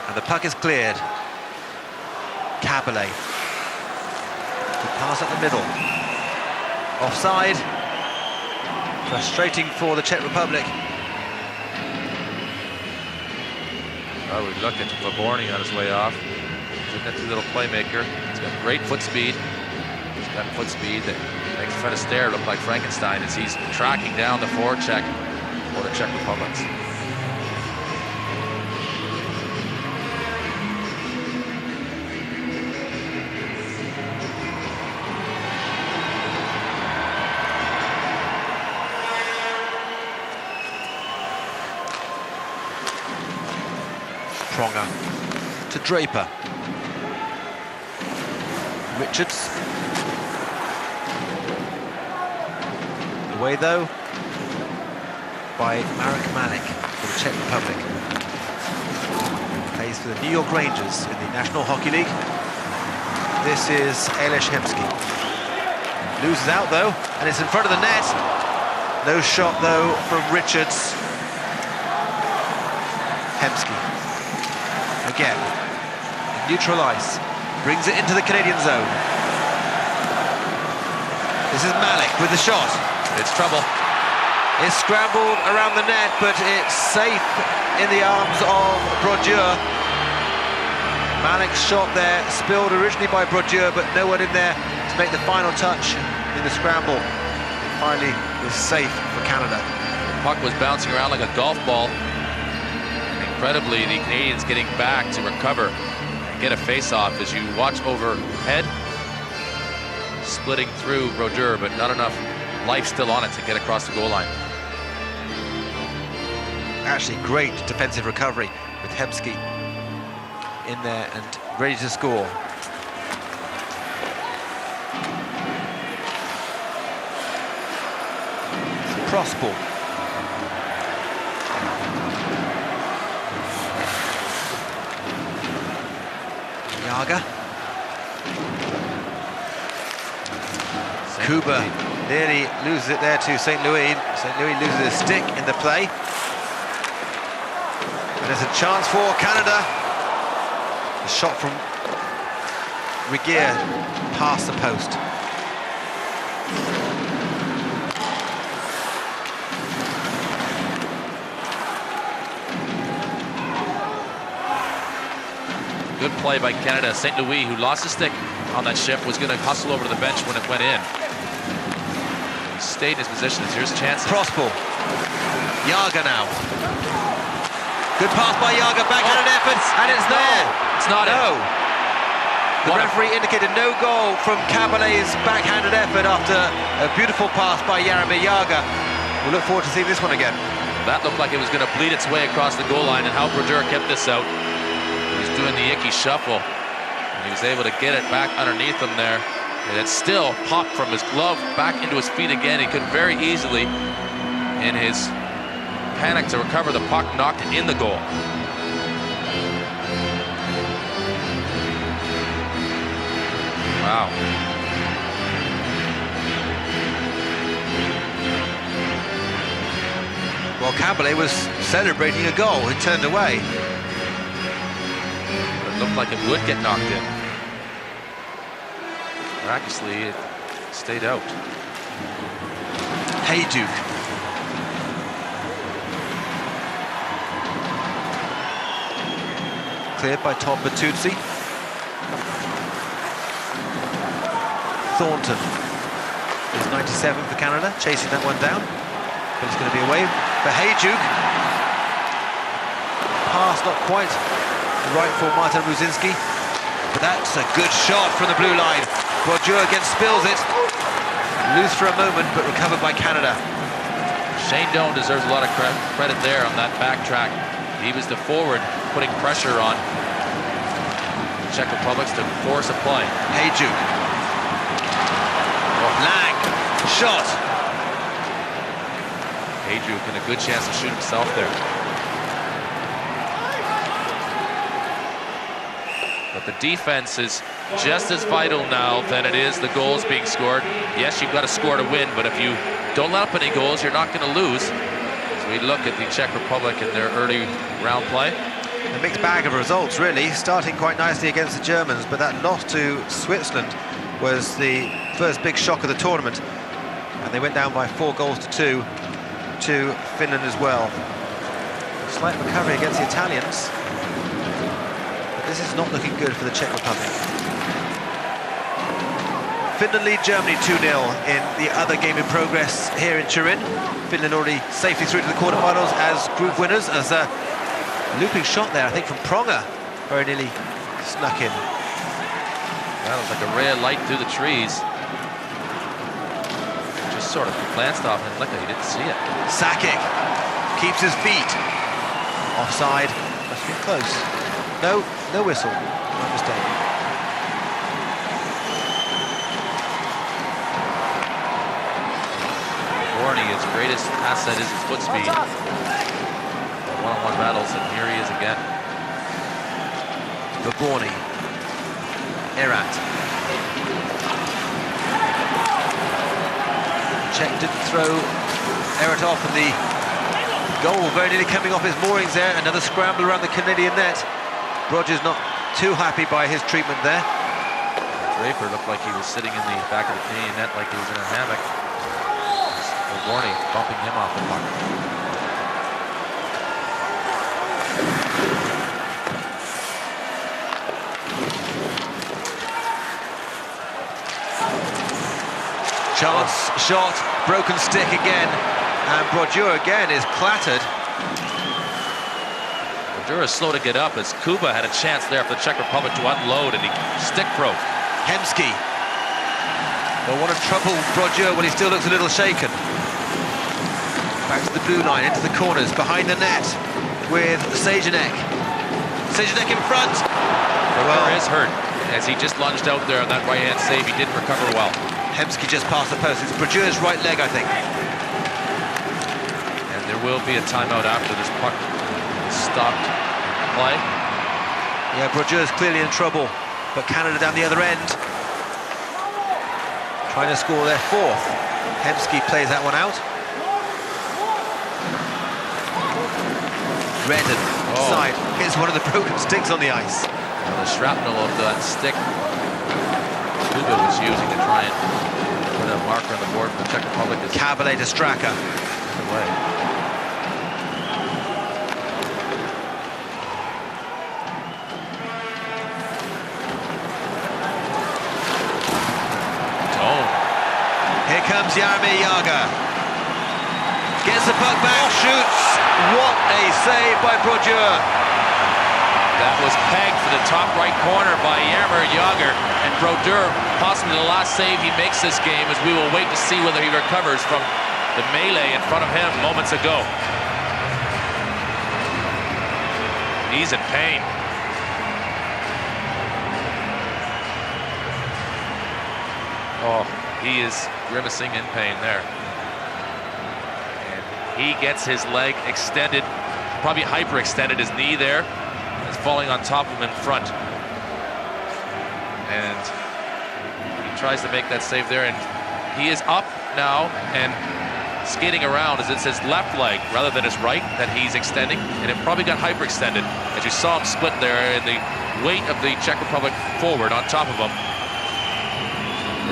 And the puck is cleared. Cabalet. Good pass up the middle. Offside. Frustrating for the Czech Republic. Oh, we look at Laborny on his way off. He's a nifty little playmaker. He's got great foot speed. He's got foot speed that makes Fred Astaire look like Frankenstein as he's tracking down the forecheck for the Czech Republic. Pronger to Draper. Richards. Away though by Marek Malik for the Czech Republic. Plays for the New York Rangers in the National Hockey League. This is Elish Hemsky. Loses out though, and it's in front of the net. No shot though from Richards. Hemsky. Again, neutral ice, brings it into the Canadian zone. This is Malik with the shot. It's trouble. It's scrambled around the net, but it's safe in the arms of Brodeur. Malik's shot there, spilled originally by Brodeur, but no one in there to make the final touch in the scramble. Finally, it was safe for Canada. The puck was bouncing around like a golf ball. Incredibly, the Canadians getting back to recover and get a face-off as you watch overhead. Splitting through Brodeur, but not enough life still on it to get across the goal line. Actually, great defensive recovery with Hemsky in there and ready to score. Prospal. Yaga. Kuba nearly loses it there to St. Louis. St. Louis loses a stick in the play. And there's a chance for Canada. A shot from Regier past the post. Good play by Canada. St. Louis, who lost a stick on that shift, was going to hustle over to the bench when it went in. He stayed in his position. Here's chances. Prospal. Yaga now. Good pass by Yaga, backhanded effort, and it's there. It's not no. The referee indicated no goal from Cabalet's backhanded effort after a beautiful pass by Jaromir Yaga. We'll look forward to seeing this one again. That looked like it was going to bleed its way across the goal line, and how Brodeur kept this out. He was doing the icky shuffle, and he was able to get it back underneath him there. And it still popped from his glove back into his feet again. He could very easily, in his panic to recover the puck, knocked it in the goal. Wow. Well, Caballé was celebrating a goal. He turned away. It looked like it would get knocked in. Miraculously, it stayed out. Hayduke. Cleared by Tom Bertuzzi. Thornton is 97 for Canada, chasing that one down. But it's going to be away for Hayduke. Pass not quite right for Martin Ruzinski. But that's a good shot from the blue line. Brodeur again spills it. Loose for a moment, but recovered by Canada. Shane Doan deserves a lot of credit there on that backtrack. He was the forward putting pressure on the Czech Republic to force a play. Hayduke. Lang. Shot. Hayduke in a good chance to shoot himself there. But the defense is just as vital now than it is the goals being scored. Yes, you've got to score to win, but if you don't let up any goals, you're not going to lose. As we look at the Czech Republic in their early round play. A mixed bag of results, really, starting quite nicely against the Germans, but that loss to Switzerland was the first big shock of the tournament. And they went down by 4-2 to Finland as well. Slight recovery against the Italians. But this is not looking good for the Czech Republic. Finland lead Germany 2-0 in the other game in progress here in Turin. Finland already safely through to the quarterfinals as group winners, as a looping shot there, I think, from Pronger. Very nearly snuck in. That was like a ray of light through the trees. Just sort of glanced off him like he didn't see it. Sakic keeps his feet. Offside, must be close. No whistle, no mistake. Warney, his greatest asset is his foot speed. One-on-one battles, and here he is again. Vaborny. Erat. Czech didn't throw Erat off, and the goal very nearly coming off his moorings there. Another scramble around the Canadian net. Rogers not too happy by his treatment there. Draper looked like he was sitting in the back of the Canadian net like he was in a hammock. Warney bumping him off the puck. Chance shot, broken stick again, and Brodeur again is clattered. Brodeur is slow to get up as Kuba had a chance there for the Czech Republic to unload, and he stick broke. Hemsky. They'll want to trouble Brodeur when he still looks a little shaken. Back to the blue line, into the corners, behind the net with Sejenek. Sejenek in front. Brodeur is hurt as he just lunged out there on that right-hand save. He didn't recover well. Hemsky just past the post. It's Brodeur's right leg, I think. And there will be a timeout after this puck stopped play. Yeah, Brodeur's clearly in trouble, but Canada down the other end, trying to score their fourth. Hemsky plays that one out. Redden, inside, hits one of the broken sticks on the ice. Well, the shrapnel of that stick Kuba was using to try and put a marker on the board for the Czech Republic is Caballé to Straka. away. Tone. Here comes Jaromír Jágr. Gets the puck back, shoots. What a save by Brodeur. That was pegged for the top right corner by Jaromír Jágr, and Brodeur, possibly the last save he makes this game, as we will wait to see whether he recovers from the melee in front of him moments ago. He's in pain. Oh, he is grimacing in pain there. And he gets his leg extended, probably hyperextended his knee there. It's falling on top of him in front. And he tries to make that save there, and he is up now, and skating around is it's his left leg rather than his right that he's extending, and it probably got hyperextended as you saw him split there, and the weight of the Czech Republic forward on top of him.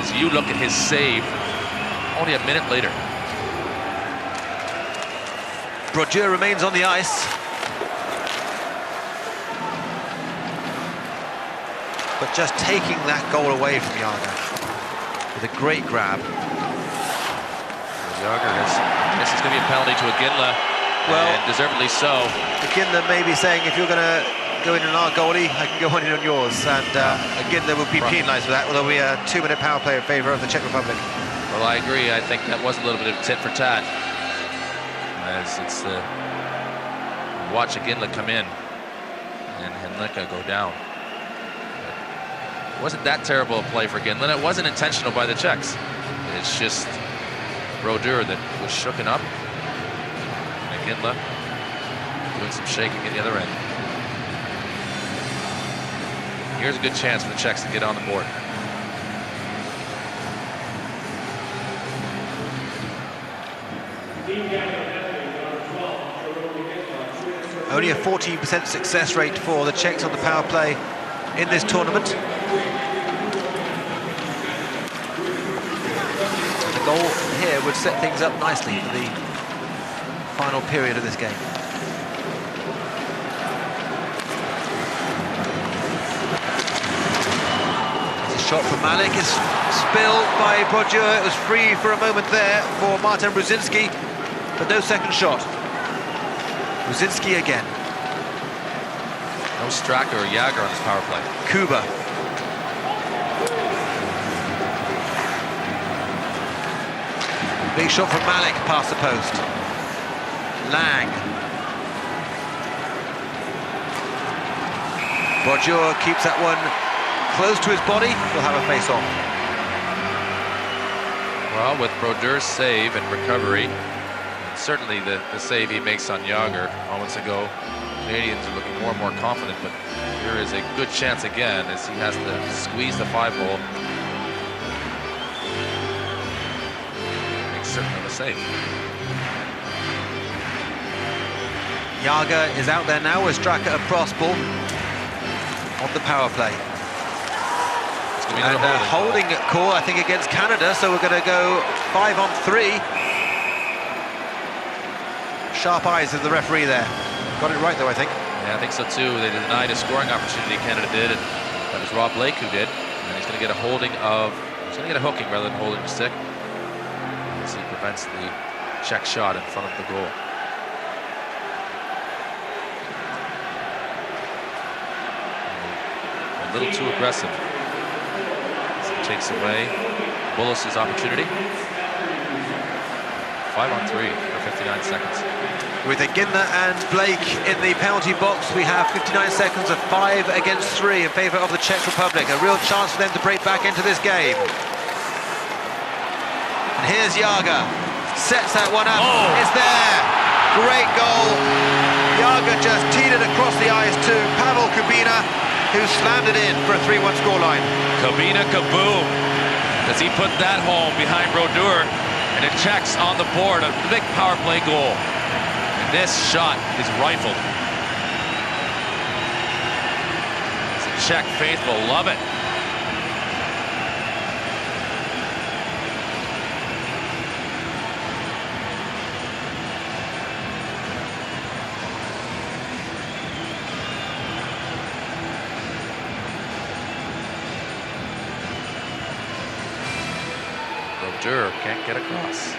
As you look at his save only a minute later. Brodeur remains on the ice. But just taking that goal away from Jager with a great grab. Jager this is going to be a penalty to Iginla, well, and deservedly so. Iginla may be saying, if you're going to go in on our goalie, I can go on in on yours. And Iginla will be penalised for that, although we are a 2-minute power play in favour of the Czech Republic. Well, I agree. I think that was a little bit of tit for tat. As it's watch Iginla come in and Henlika go down. It wasn't that terrible a play for Iginla. It wasn't intentional by the Czechs. It's just Brodeur that was shooken up. And Iginla doing some shaking at the other end. Here's a good chance for the Czechs to get on the board. Only a 14% success rate for the Czechs on the power play in this tournament. The goal here would set things up nicely for the final period of this game. The shot from Malik is spilled by Brodeur. It was free for a moment there for Martin Brzezinski, but no second shot. Brzezinski again. No Straka or Jager on this power play. Kuba. Big shot from Malik past the post. Lang. Brodeur keeps that one close to his body. We'll have a face-off. Well, with Brodeur's save and recovery, certainly the save he makes on Jager moments ago, Canadians are looking more and more confident, but here is a good chance again as he has to squeeze the 5-hole. Makes certainly a save. Jager is out there now with Straka and Prospel on the power play. And a holding call, I think, against Canada, so we're going to go 5-on-3. Sharp eyes of the referee there. Got it right, though, I think. Yeah, I think so, too. They denied a scoring opportunity, Canada did, and that was Rob Blake who did. And he's going to get a holding of... He's going to get a hooking rather than holding the stick, as he prevents the Czech shot in front of the goal. A little too aggressive. So it takes away Bullis' opportunity. 5-on-3 for 59 seconds. With Iginla and Blake in the penalty box, we have 59 seconds of 5 against 3 in favour of the Czech Republic. A real chance for them to break back into this game. And here's Jager. Sets that one up. Oh. It's there. Great goal. Jager just teed it across the ice to Pavel Kubina, who slammed it in for a 3-1 scoreline. Kubina kaboom. As he put that home behind Brodeur, and the Czechs on the board, a big power play goal. And this shot is rifled. The Czech faithful love it. Brodeur can't get across.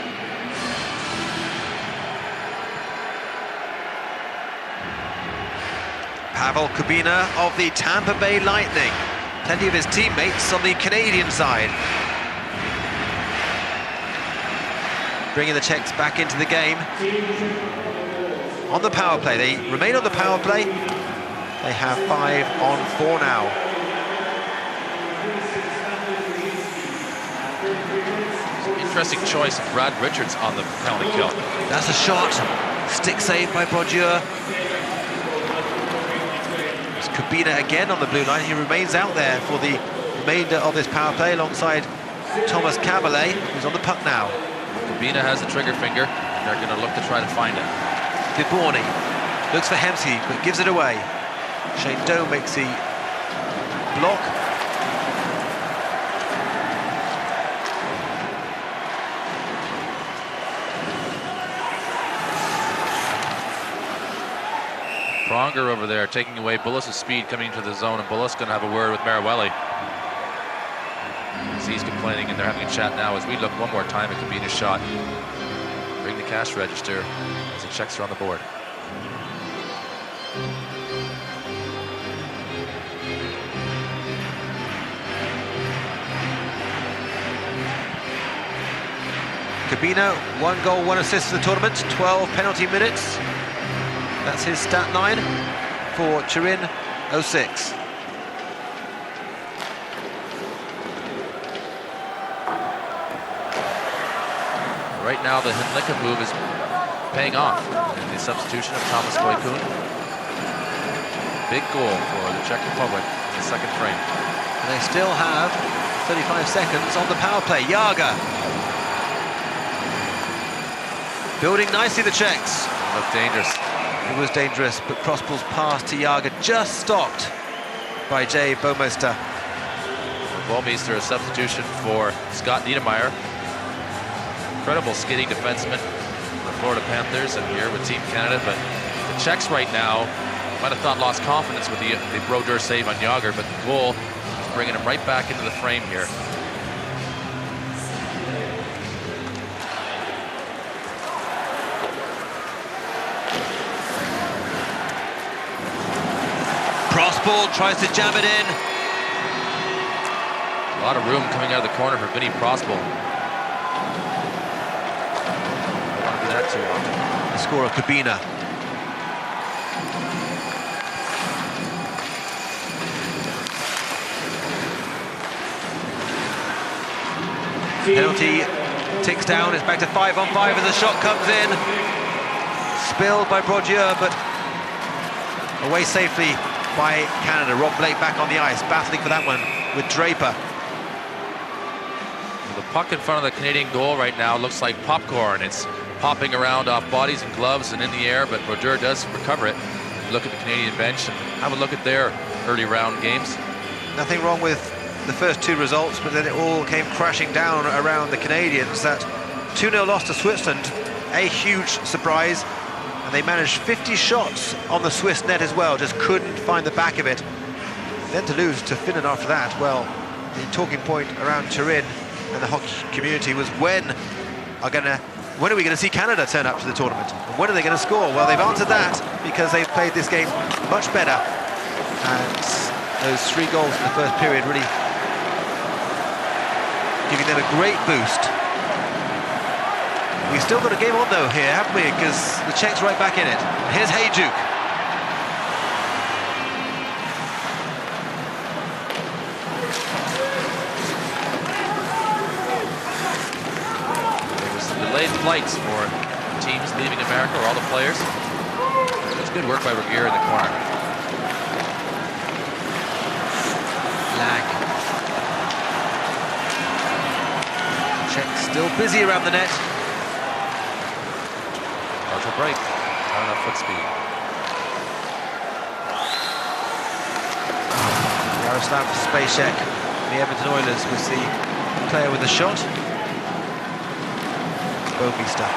Pavel Kubina of the Tampa Bay Lightning. Plenty of his teammates on the Canadian side. Bringing the Czechs back into the game. On the power play, they remain on the power play. They have 5-on-4 now. Interesting choice of Brad Richards on the penalty kill. That's a shot. Stick save by Brodeur. It's Kubina again on the blue line. He remains out there for the remainder of this power play alongside Thomas Cabalet, who's on the puck now. Kubina has the trigger finger, and they're going to look to try to find it. Viborny looks for Hemsky, but gives it away. Shane Doe makes the block. Pronger over there taking away Bullis' speed coming into the zone, and Bullis going to have a word with Marawelli. He's complaining, and they're having a chat now as we look one more time at Kubina's shot. Bring the cash register as the Czechs are on the board. Kubina, 1 goal, 1 assist for the tournament, 12 penalty minutes. That's his stat line for Turin 06. Right now, the Henlicka move is paying off. And the substitution of Thomas Voikun. Big goal for the Czech Republic in the second frame. And they still have 35 seconds on the power play. Jager. Building nicely, the Czechs. Looked dangerous. It was dangerous, but Crossball's pass to Jager just stopped by Jay Baumeister. Baumeister, a substitution for Scott Niedermayer. Incredible skidding defenseman for the Florida Panthers and here with Team Canada, but the Czechs right now might have thought lost confidence with the Brodeur save on Jager, but the goal is bringing him right back into the frame here. Crossball tries to jam it in. A lot of room coming out of the corner for Vinny Crossball. Don't want to do that too often. The scorer, Kubina. Penalty ticks down. It's back to 5-on-5 as the shot comes in. Spilled by Brodeur, but away safely by Canada. Rob Blake back on the ice, battling for that one with Draper. The puck in front of the Canadian goal right now looks like popcorn. It's popping around off bodies and gloves and in the air, but Brodeur does recover it. Look at the Canadian bench and have a look at their early round games. Nothing wrong with the first two results, but then it all came crashing down around the Canadians. That 2-0 loss to Switzerland, a huge surprise. And they managed 50 shots on the Swiss net as well, just couldn't find the back of it. Then to lose to Finland after that, well, the talking point around Turin and the hockey community was when are we going to see Canada turn up to the tournament? And when are they going to score? Well, they've answered that because they've played this game much better. And those 3 goals in the first period really giving them a great boost. We've still got a game on though here, haven't we? Because the Czechs right back in it. Here's Hayjuk. There was some delayed flights for teams leaving America, or all the players. It was good work by Regier in the corner. Lang. Czechs still busy around the net. Partial break, not enough foot speed. Jaroslav Spacek, the Edmonton Oilers, was the player with the shot. Baumeister.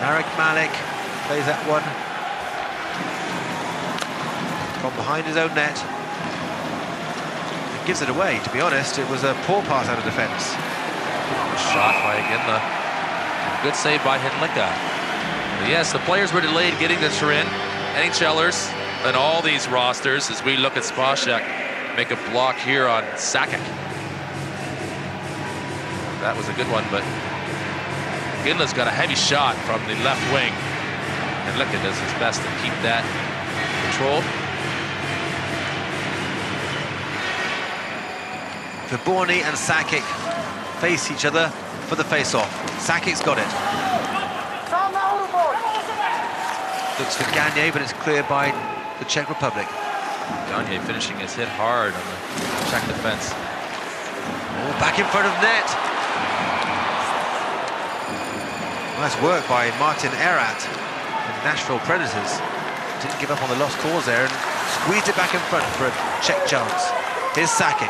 Marek Malik plays that one from behind his own net. He gives it away, to be honest. It was a poor pass out of defence. Shot by Iginla. Good save by Henlicka. Yes, the players were delayed getting to Turin. NHLers and all these rosters, as we look at Spacek, make a block here on Sakic. That was a good one, but Iginla's got a heavy shot from the left wing. Henlicka does his best to keep that controlled. Viborny and Sakic face each other for the face-off. Sakic's got it. Looks for Gagne, but it's cleared by the Czech Republic. Gagne finishing his hit hard on the Czech defense. Oh, back in front of net. Nice work by Martin Erat, the Nashville Predators. Didn't give up on the lost cause there and squeezed it back in front for a Czech chance. Here's Sakic.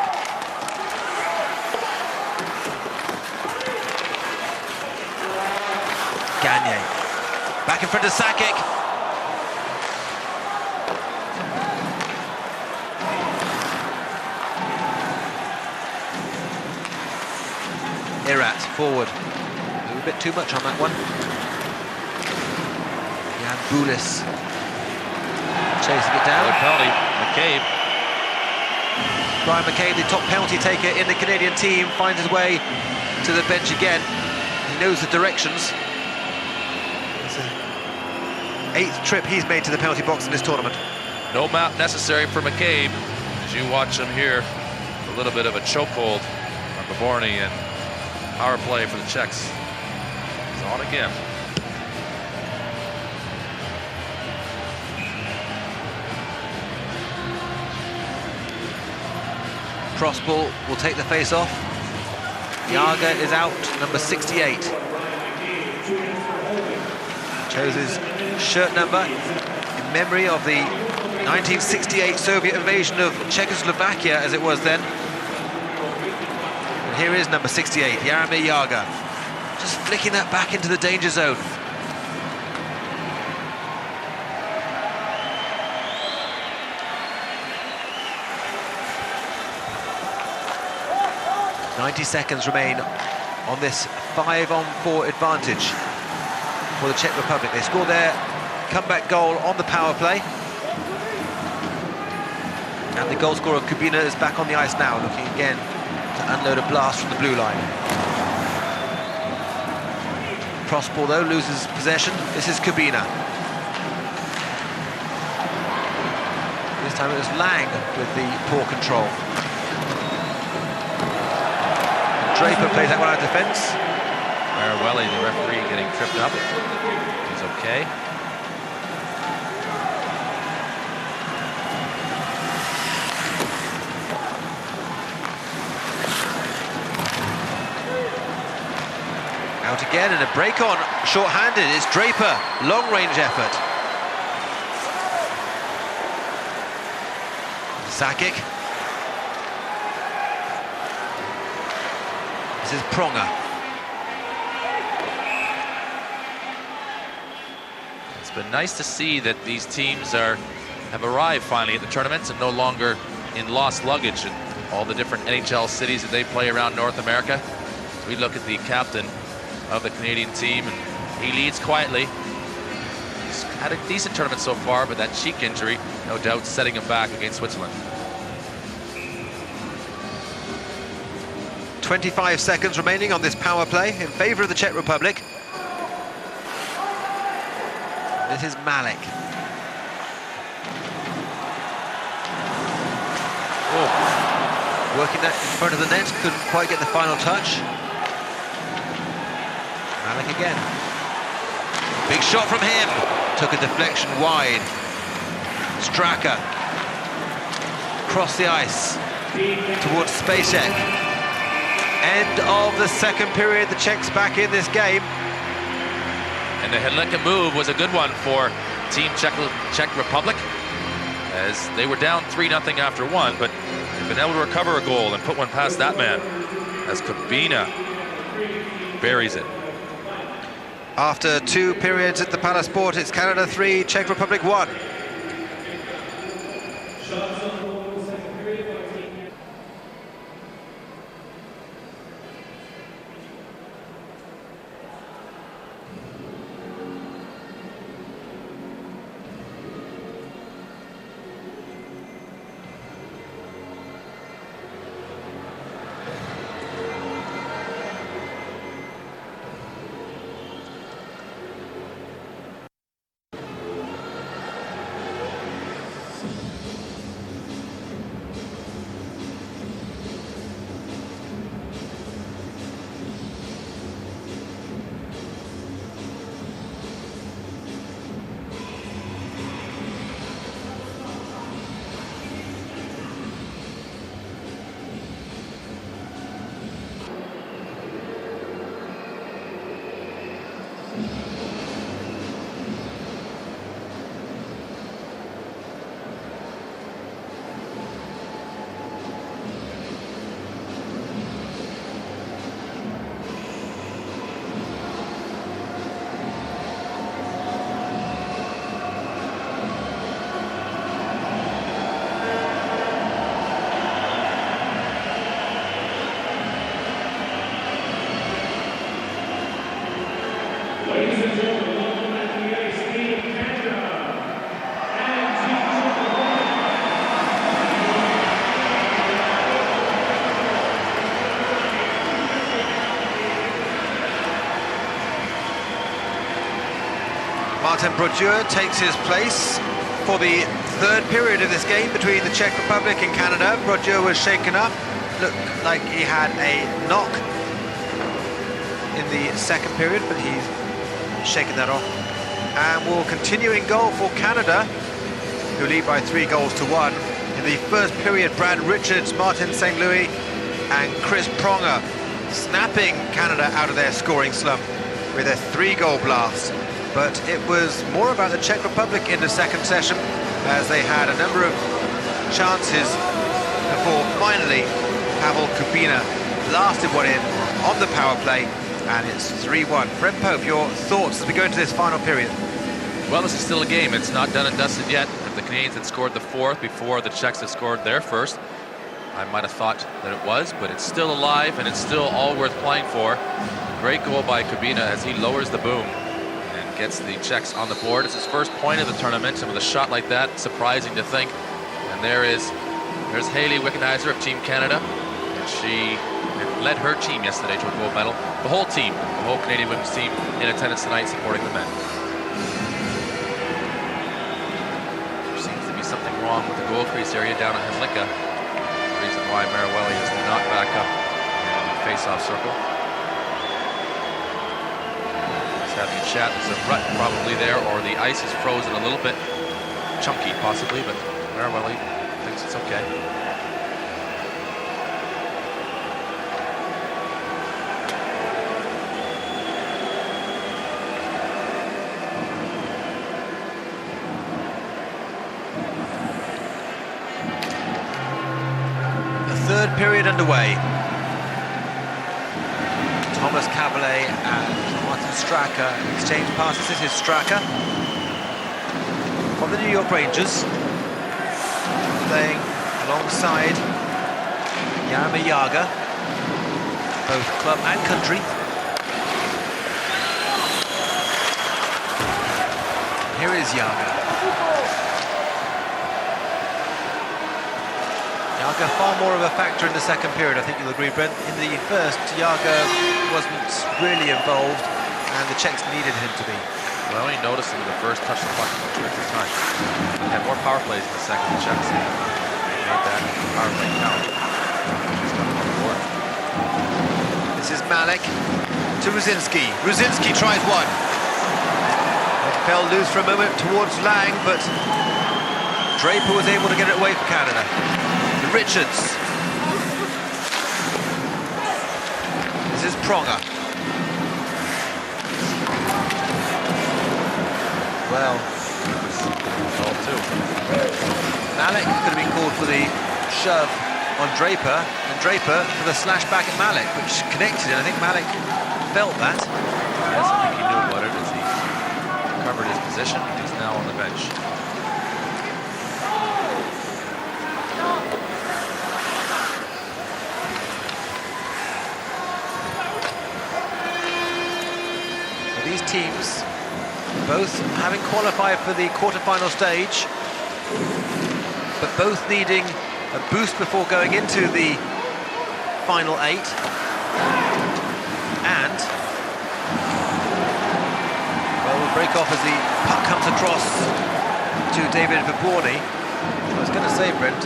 Gagne. Back in front of Sakic. Erat forward. A bit too much on that one. Jan Boulis chasing it down. Another penalty, McCabe. Brian McCabe, the top penalty taker in the Canadian team, finds his way to the bench again. He knows the directions. It's the 8th trip he's made to the penalty box in this tournament. No map necessary for McCabe. As you watch him here, a little bit of a chokehold on Baborny, and power play for the Czechs. He's on again. Prospal will take the face off. Jager is out, number 68. Chose his shirt number in memory of the 1968 Soviet invasion of Czechoslovakia, as it was then. And here is number 68, Jaromír Jágr, just flicking that back into the danger zone. .90 seconds remain on this 5-on-4 advantage for the Czech Republic. They score their comeback goal on the power play. And the goal scorer Kubina is back on the ice now, looking again to unload a blast from the blue line. Prospal, though, loses possession. This is Kubina. This time it was Lang with the poor control. Draper plays that one out of defence. Marawelli, the referee, getting tripped up. He's okay. Out again, and a break on, short-handed. It's Draper, long-range effort. Sakic. This is Pronger. It's been nice to see that these teams have arrived finally at the tournaments and no longer in lost luggage in all the different NHL cities that they play around North America. We look at the captain of the Canadian team, and he leads quietly. He's had a decent tournament so far, but that cheek injury, no doubt, setting him back against Switzerland. 25 seconds remaining on this power play in favour of the Czech Republic. This is Malik. Oh, working that in front of the net, couldn't quite get the final touch. Malik again. Big shot from him. Took a deflection wide. Straka. Across the ice towards Spacek. End of the second period. The Czechs back in this game. And the Henleka move was a good one for Team Czech Republic, as they were down 3-0 after one, but they've been able to recover a goal and put one past that man, as Kubina buries it. After 2 periods at the Palace Sport, it's Canada 3, Czech Republic 1. Martin Brodeur takes his place for the third period of this game between the Czech Republic and Canada. Brodeur was shaken up, looked like he had a knock in the second period, but he's shaken that off. And will continue in goal for Canada, who lead by 3-1. In the first period, Brad Richards, Martin St. Louis and Chris Pronger snapping Canada out of their scoring slump with a 3-goal blast. But it was more about the Czech Republic in the second session, as they had a number of chances before finally Pavel Kubina blasted one in on the power play, and it's 3-1. Brent Pope, your thoughts as we go into this final period? Well, this is still a game. It's not done and dusted yet. If the Canadians had scored the fourth before the Czechs had scored their first, I might have thought that it was, but it's still alive and it's still all worth playing for. Great goal by Kubina as he lowers the boom and gets the Czechs on the board. It's his first point of the tournament, and with a shot like that, surprising to think. And there's Hayley Wickenheiser of Team Canada, and she led her team yesterday to a gold medal. The whole team, the whole Canadian women's team, in attendance tonight supporting the men. There seems to be something wrong with the goal crease area down at Henlika. The reason why Marawelli is not back up in the face-off circle. He's having a chat. There's a rut probably there, or the ice is frozen a little bit chunky possibly, but Marawelli thinks it's okay. Third period underway. Thomas Cabalet and Martin Straka exchange passes. This is Straka from the New York Rangers, playing alongside Jaromir Jagr, both club and country. Here is Jagr. Jagr far more of a factor in the second period, I think you'll agree, Brent. In the first, Jagr wasn't really involved, and the Czechs needed him to be. Well, I only noticed him in the first touch the puck about 2 or 3 times. He had more power plays in the second. The Czechs made that power play count. He's got him on the board. This is Malik to Ruzinski. Ruzinski tries one. It fell loose for a moment towards Lang, but Draper was able to get it away for Canada. Richards. This is Pronger. Well, goal too. Malik could have been called for the shove on Draper, and Draper for the slash back at Malik, which connected, and I think Malik felt that. Yes, I think he knew about it as he covered his position. He's now on the bench. These teams both having qualified for the quarter-final stage, but both needing a boost before going into the final 8. And well, we'll break off as the puck comes across to David Viborny. I was going to say, Brent,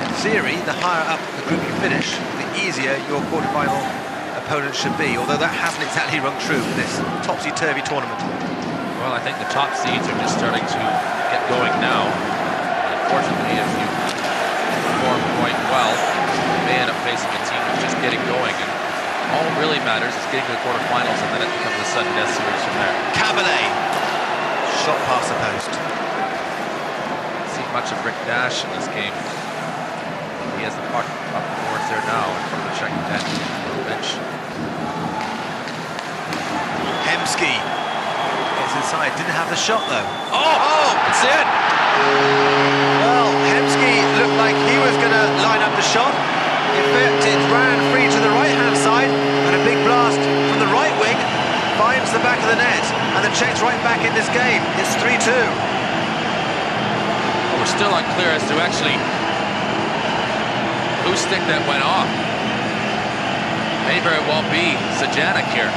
in theory, the higher up the group you finish, the easier your quarter-final opponents should be, although that hasn't exactly rung true in this topsy-turvy tournament. Well, I think the top seeds are just starting to get going now. Unfortunately, if you perform quite well, you may end up facing a team that's just getting going, and all that really matters is getting to the quarterfinals, and then it becomes a sudden death series from there. Cabalet, shot past the post. See much of Rick Nash in this game. He has the puck up the boards there now in front of the Czech bench. Hemsky gets inside, didn't have the shot though. Oh, it's in! Well, Hemsky looked like he was going to line up the shot. In fact, it ran free to the right-hand side, and a big blast from the right wing finds the back of the net, and the Czechs right back in this game. It's 3-2. Well, we're still unclear as to actually whose stick that went off. May very well be Sajanic here.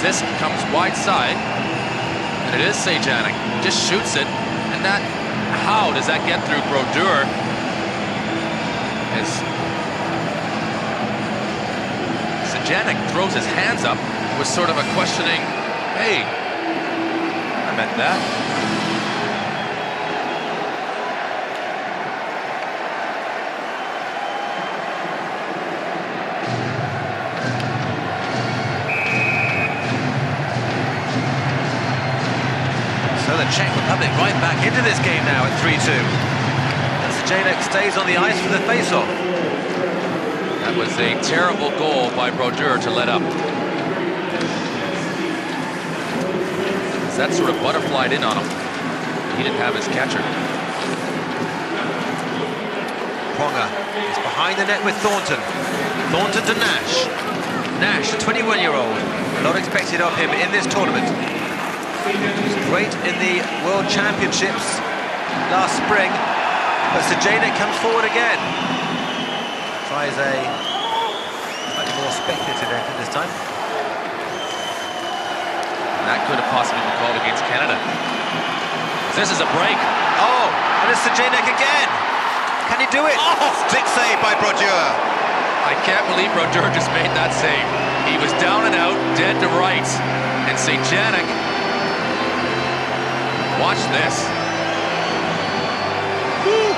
This comes wide side, And it is Sejanik. Just shoots it. And that, how does that get through Brodeur? As Sejanik throws his hands up with sort of a questioning, hey, I meant that. So the Czech Republic right back into this game now at 3-2. And Sejanik stays on the ice for the face-off. That was a terrible goal by Brodeur to let up. That sort of butterflied in on him. He didn't have his catcher. Ponga is behind the net with Thornton. Thornton to Nash. Nash, 21-year-old. A lot expected of him in this tournament. He was great in the World Championships last spring, but Sejanik comes forward again. Tries a slightly more speculative effort this time. And that could have possibly been called against Canada. This is a break. Oh, and it's Sejanik again. Can he do it? Oh, stick save by Brodeur. I can't believe Brodeur just made that save. He was down and out, dead to rights. And Sejanik, watch this. Woo.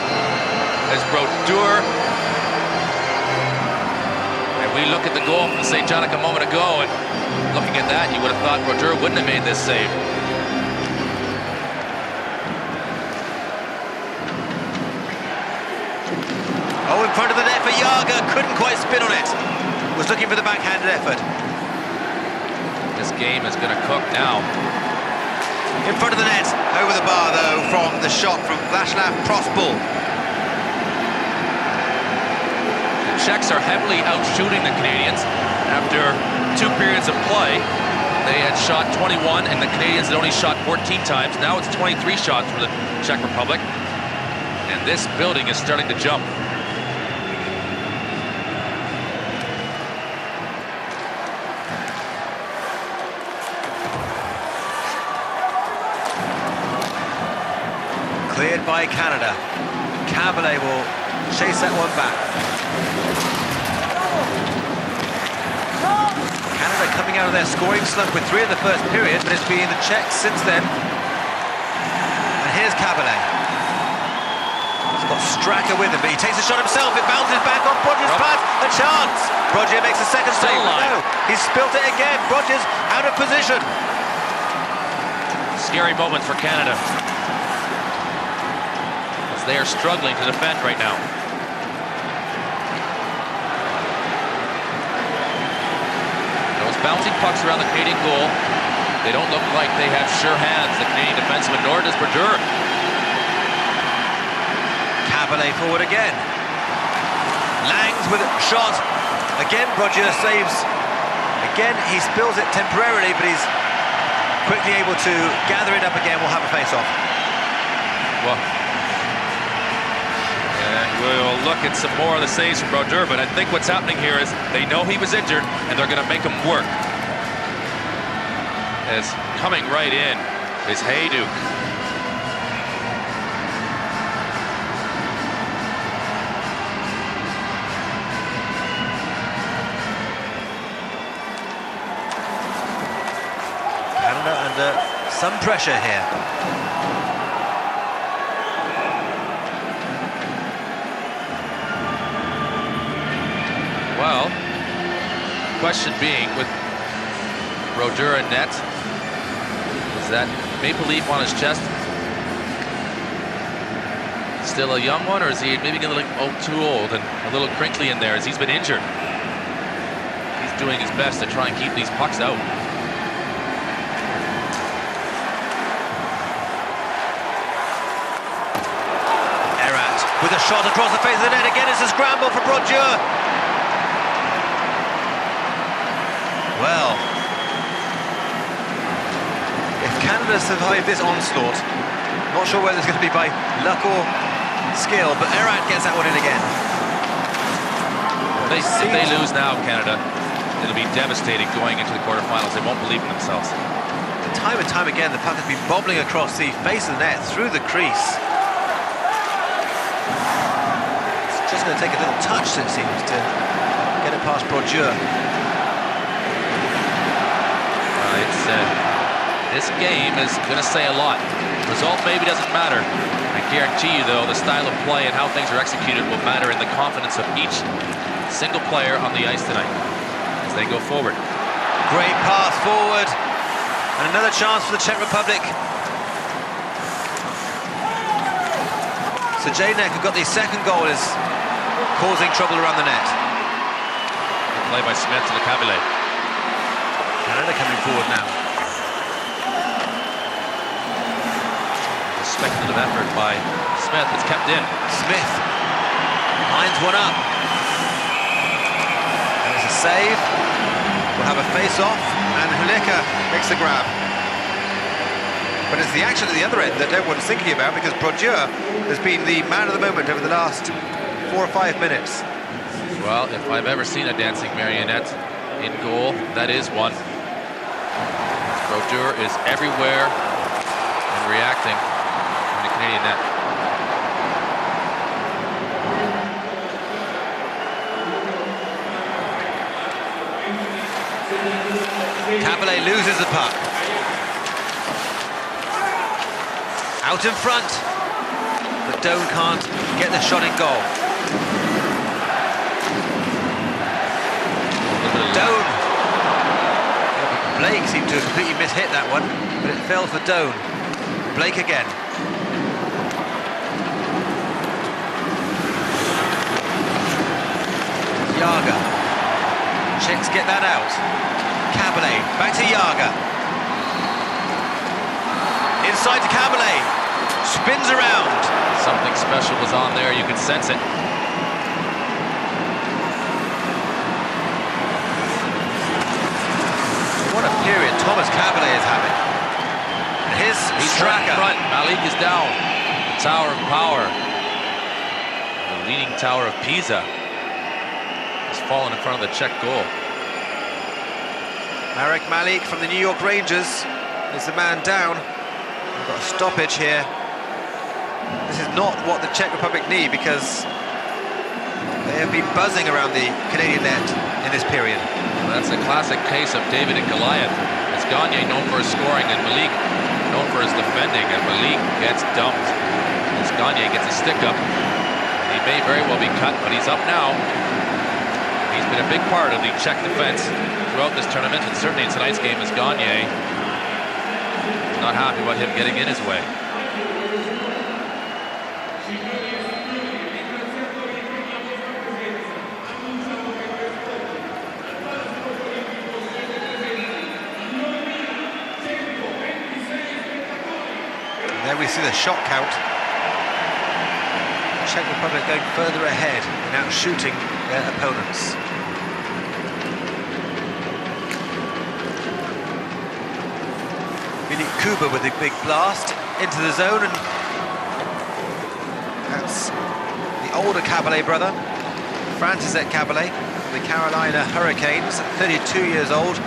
As Brodeur, and we look at the goal from Sejanik a moment ago, and looking at that, you would have thought Brodeur wouldn't have made this save. Oh, in front of the net for Jager, couldn't quite spin on it. Was looking for the backhanded effort. This game is going to cook now. In front of the net, over the bar though, from the shot from Václav Prospal. The Czechs are heavily outshooting the Canadians. After 2 periods of play, they had shot 21 and the Canadians had only shot 14 times. Now it's 23 shots for the Czech Republic. And this building is starting to jump. Cleared by Canada. Cabernet will chase that one back. Canada coming out of their scoring slump with 3 in the first period, but it's been the Czechs since then. And here's Cabernet. He's got Straka with him, but he takes a shot himself. It bounces back on Brodier's pass. A chance. Brodeur makes a second save. No, he's spilt it again. Brodier's out of position. Scary moments for Canada. They are struggling to defend right now. Those bouncing pucks around the Canadian goal, they don't look like they have sure hands, the Canadian defenseman, nor does Brodeur. Cabernet forward again. Langs with a shot. Again, Brodeur saves. Again, he spills it temporarily, but he's quickly able to gather it up again. We'll have a face-off. Well, we'll look at some more of the saves from Brodeur, but I think what's happening here is they know he was injured, and they're going to make him work. As coming right in is Hayduk. Canada under some pressure here. Well, question being, with Brodeur in net, is that maple leaf on his chest still a young one, or is he maybe getting too old and a little crinkly in there as he's been injured? He's doing his best to try and keep these pucks out. Erat with a shot across the face of the net. Again, it's a scramble for Brodeur. Well, if Canada survive this onslaught, not sure whether it's going to be by luck or skill, but Erat gets that one in again. If they lose now, Canada, it'll be devastating going into the quarterfinals. They won't believe in themselves. And time and time again, the puck has been bobbling across the face of the net, through the crease. It's just going to take a little touch, it seems, to get it past Brodeur. This game is going to say a lot. Result maybe doesn't matter. I guarantee you, though, the style of play and how things are executed will matter in the confidence of each single player on the ice tonight as they go forward. Great pass forward. And another chance for the Czech Republic. So Jaynek, who got the second goal, is causing trouble around the net. Good play by Smith to the Kabyle. Canada coming forward now. A speculative effort by Smith. It's kept in. Smith lines one up. There's a save. We'll have a face-off, and Huleka makes the grab. But it's the action at the other end that everyone's thinking about, because Brodeur has been the man of the moment over the last 4 or 5 minutes. Well, if I've ever seen a dancing marionette in goal, that is one. Brodeur is everywhere and reacting in the Canadian net. Kabyle loses the puck. Out in front. But Doan can't get the shot in goal. Doan. Blake seemed to have completely mishit that one, but it fell for Doan. Blake again. Yaga. Czechs get that out. Kabyle, back to Yaga. Inside to Kabyle. Spins around. Something special was on there, you could sense it. What a period Thomas Kabyle is having. And he's right in front. Malik is down. The tower of power. The leaning tower of Pisa has fallen in front of the Czech goal. Marek Malik from the New York Rangers is the man down. We've got a stoppage here. This is not what the Czech Republic need, because they have been buzzing around the Canadian net in this period. Well, that's a classic case of David and Goliath. It's Gagne known for his scoring and Malik known for his defending, and Malik gets dumped as Gagne gets a stick up. He may very well be cut, but he's up now. He's been a big part of the Czech defense throughout this tournament, and certainly in tonight's game as Gagne not happy about him getting in his way. There we see the shot count. Czech Republic going further ahead and out shooting their opponents. Philippe Kuba with a big blast into the zone, and that's the older Kabyle brother, František Kabyle, the Carolina Hurricanes, 32 years old,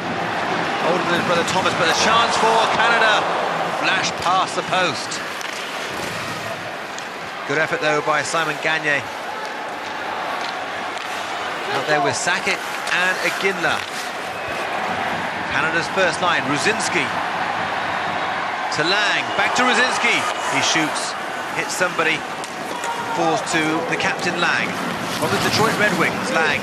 older than his brother Thomas, but a chance for Canada. Flash past the post. Good effort though by Simon Gagne. Out there with Sakic and Iginla. Canada's first line, Ruzinski. To Lang, back to Ruzinski. He shoots, hits somebody, falls to the captain Lang. From the Detroit Red Wings, Lang.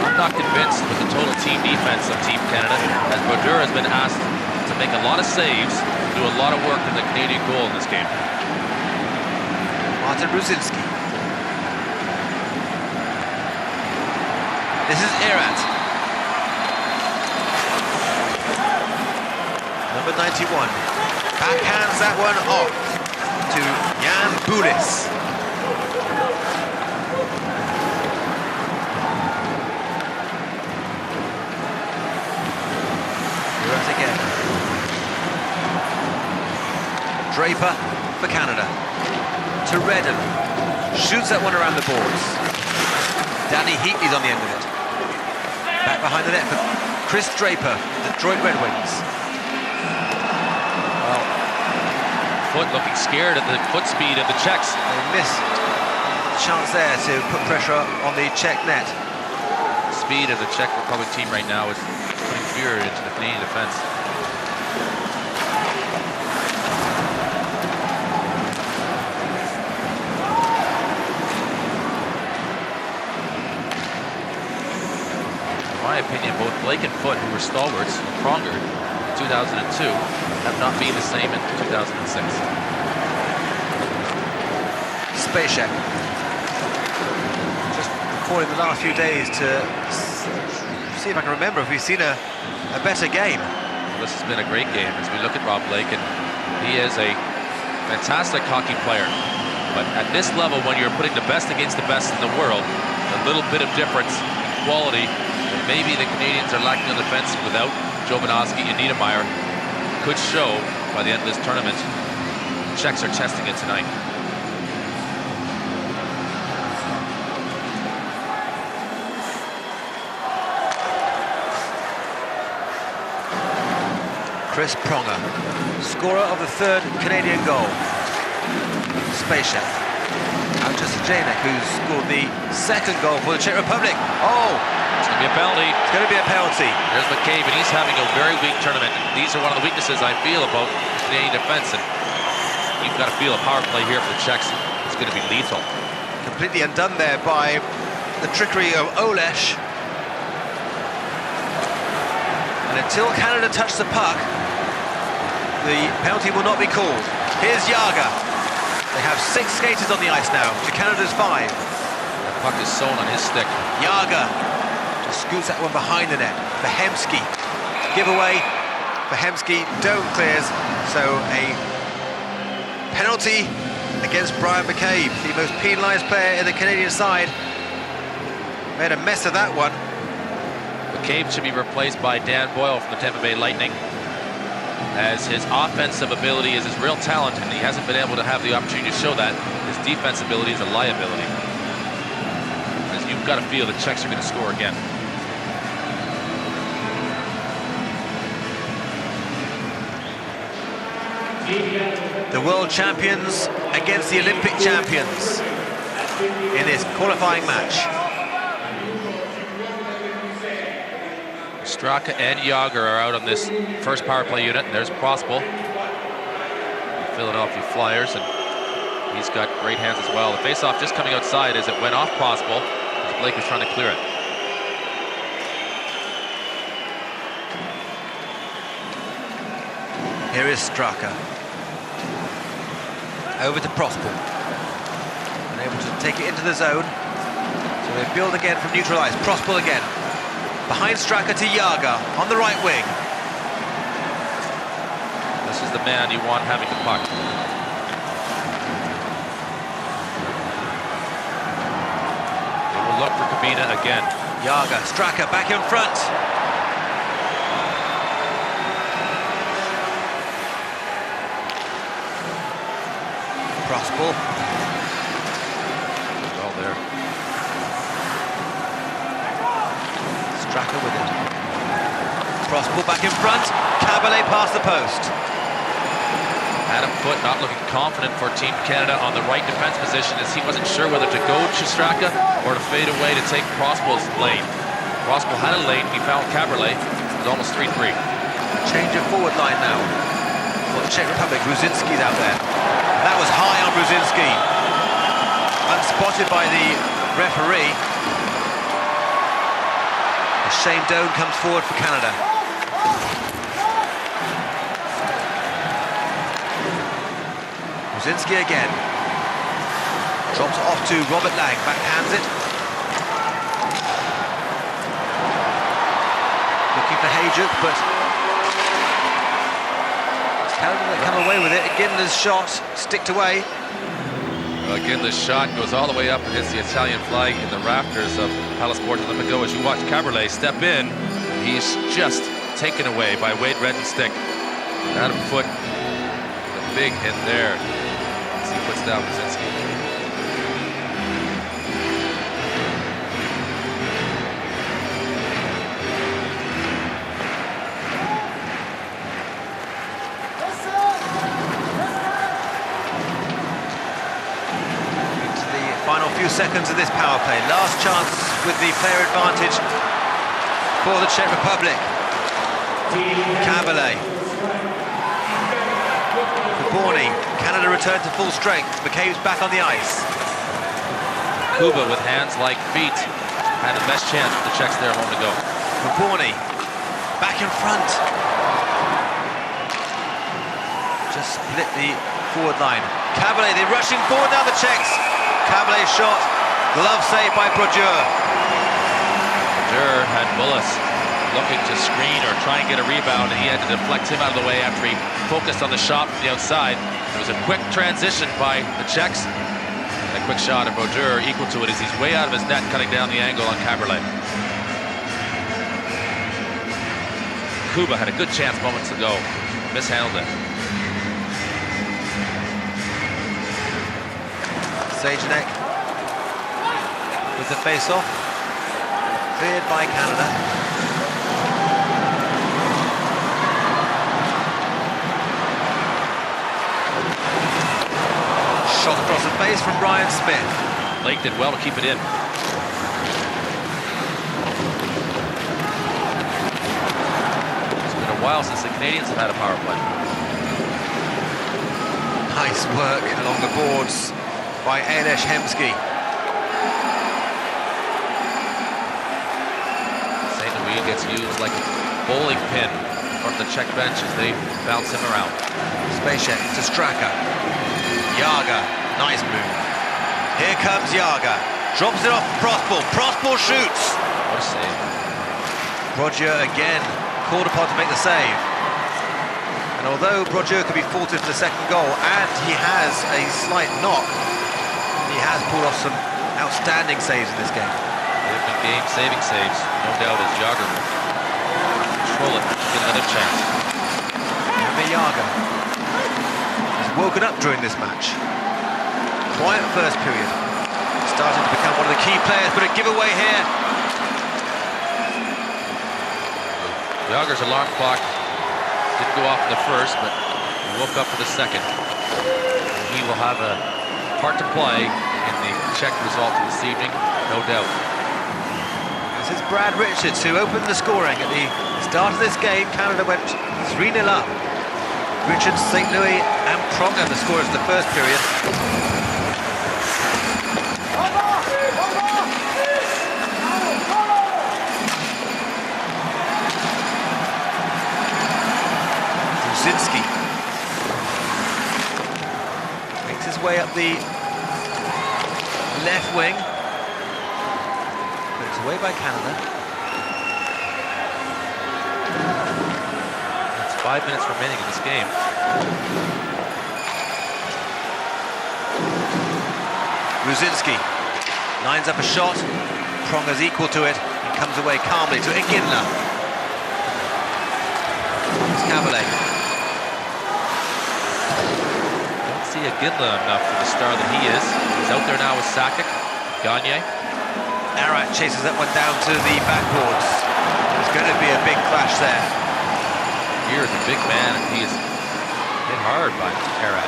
I'm not convinced with the total team defense of Team Canada, as Brodeur has been asked to make a lot of saves, do a lot of work in the Canadian goal in this game. Martin Ruzinski. This is Irat. Number 91. Backhands that one off to Jan Bulis. Again. Draper for Canada. To Redden. Shoots that one around the boards. Danny Heatley's on the end of it. Back behind the net for Chris Draper, Detroit Red Wings. Well, Foot looking scared at the foot speed of the Czechs. They missed a chance there to put pressure on the Czech net. The speed of the Czech Republic team right now is putting fear into the Canadian defense. In my opinion, both Blake and Foot, who were stalwarts, Pronger in 2002, have not been the same in 2006. Spacek. Just recording the last few days to see if I can remember if we've seen a better game. Well, this has been a great game as we look at Rob Blake, and he is a fantastic hockey player. But at this level, when you're putting the best against the best in the world, a little bit of difference in quality that maybe the Canadians are lacking on defense without Jovanovski and Niedermayer could show by the end of this tournament. The Czechs are testing it tonight. Chris Pronger, scorer of the third Canadian goal. Spacek. Out to Zajanek, who's scored the second goal for the Czech Republic. Oh! It's going to be a penalty. It's going to be a penalty. There's McCabe, and he's having a very weak tournament. These are one of the weaknesses I feel about the Canadian defense, and you've got to feel a power play here for the Czechs. It's going to be lethal. Completely undone there by the trickery of Olesh. And until Canada touch the puck, the penalty will not be called. Here's Jager. They have 6 skaters on the ice now, to Canada's 5. The puck is sewn on his stick. Jager just scoots that one behind the net. Fahemski. Giveaway. Fahemski, Dome clears. So a penalty against Brian McCabe, the most penalised player in the Canadian side. Made a mess of that one. McCabe should be replaced by Dan Boyle from the Tampa Bay Lightning, as his offensive ability is his real talent, and he hasn't been able to have the opportunity to show that. His defense ability is a liability. As you've got to feel the Czechs are going to score again. The world champions against the Olympic champions in this qualifying match. Straka and Jager are out on this first power play unit, and there's Prospel, the Philadelphia Flyers, and he's got great hands as well. The face-off just coming outside as it went off Prospel, as Blake was trying to clear it. Here is Straka. Over to Prospel. Unable to take it into the zone. So they build again from neutral ice. Prospel again. Behind Straka to Jager on the right wing. This is the man you want having the puck. They will look for Kabina again. Jager, Straka back in front. Prospel. Well there. Straka with it. Prospel back in front. Cabaret past the post. Adam Foote not looking confident for Team Canada on the right defense position, as he wasn't sure whether to go to Straka or to fade away to take Prospel's lane. Prospel had a lane, he found Cabaret. It was almost 3-3. Change of forward line now for the Czech Republic. Brzezinski's out there. That was high on Brzezinski. Unspotted by the referee. Shane Doan comes forward for Canada. Brzezinski again. Drops it off to Robert Lang. Backhands it. Looking for Hayjuk, but Canada that come away with it. Ginla's shot sticked away. Well, Ginla's shot goes all the way up and hits the Italian flag in the rafters of Palace Sports Olympico. As you watch Cabaret step in, he's just taken away by Wade Redden's stick. Adam Foote, the big hit there as he puts down Brzezinski. few seconds of this power play. Last chance with the player advantage for the Czech Republic. Kaberle. Borny. Canada returned to full strength. McCabe's back on the ice. Kuba with hands like feet had the best chance with the Czechs there a moment ago. Borny back in front. Just split the forward line. Kaberle, they're rushing forward now, the Czechs. Kaberle's shot, glove save by Brodeur. Brodeur had Bullis looking to screen or try and get a rebound, and he had to deflect him out of the way after he focused on the shot from the outside. There was a quick transition by the Czechs. And a quick shot of Brodeur equal to it as he's way out of his net, cutting down the angle on Kaberle. Kuba had a good chance moments ago, mishandled it. Sajanek with the face-off, cleared by Canada. Shot across the face from Ryan Smith. Blake did well to keep it in. It's been a while since the Canadians have had a power play. Nice work along the boards by Aleś Hemski. St. Louis gets used like a bowling pin from the Czech bench as they bounce him around. Spacek to Straka. Jager, nice move. Here comes Jager. Drops it off Prospal. Prospal shoots. What a save. Brodeur again called upon to make the save. And although Brodeur could be faulted for the second goal, and he has a slight knock, he has pulled off some outstanding saves in this game. They've been game-saving saves, no doubt, as Jager will control it, get another chance. Jaromir Jager has woken up during this match. Quiet first period. Starting to become one of the key players, but a giveaway here. Jager's alarm clock didn't go off in the first, but he woke up for the second. He will have a part to play in the Czech result this evening, no doubt. This is Brad Richards, who opened the scoring at the start of this game. Canada went 3-0 up. Richards, St. Louis and Pronger, the scorers of the first period. Brzezinski makes his way up the left wing. But it's away by Canada. It's 5 minutes remaining in this game. Brzezinski lines up a shot. Pronger's equal to it and comes away calmly to Iginla. It's Kaberle. Don't see Iginla enough for the star that he is. He's out there now with Sakic, Gagne. Arat chases that one down to the backboards. There's going to be a big clash there. Here is a big man, and he is hit hard by Arat.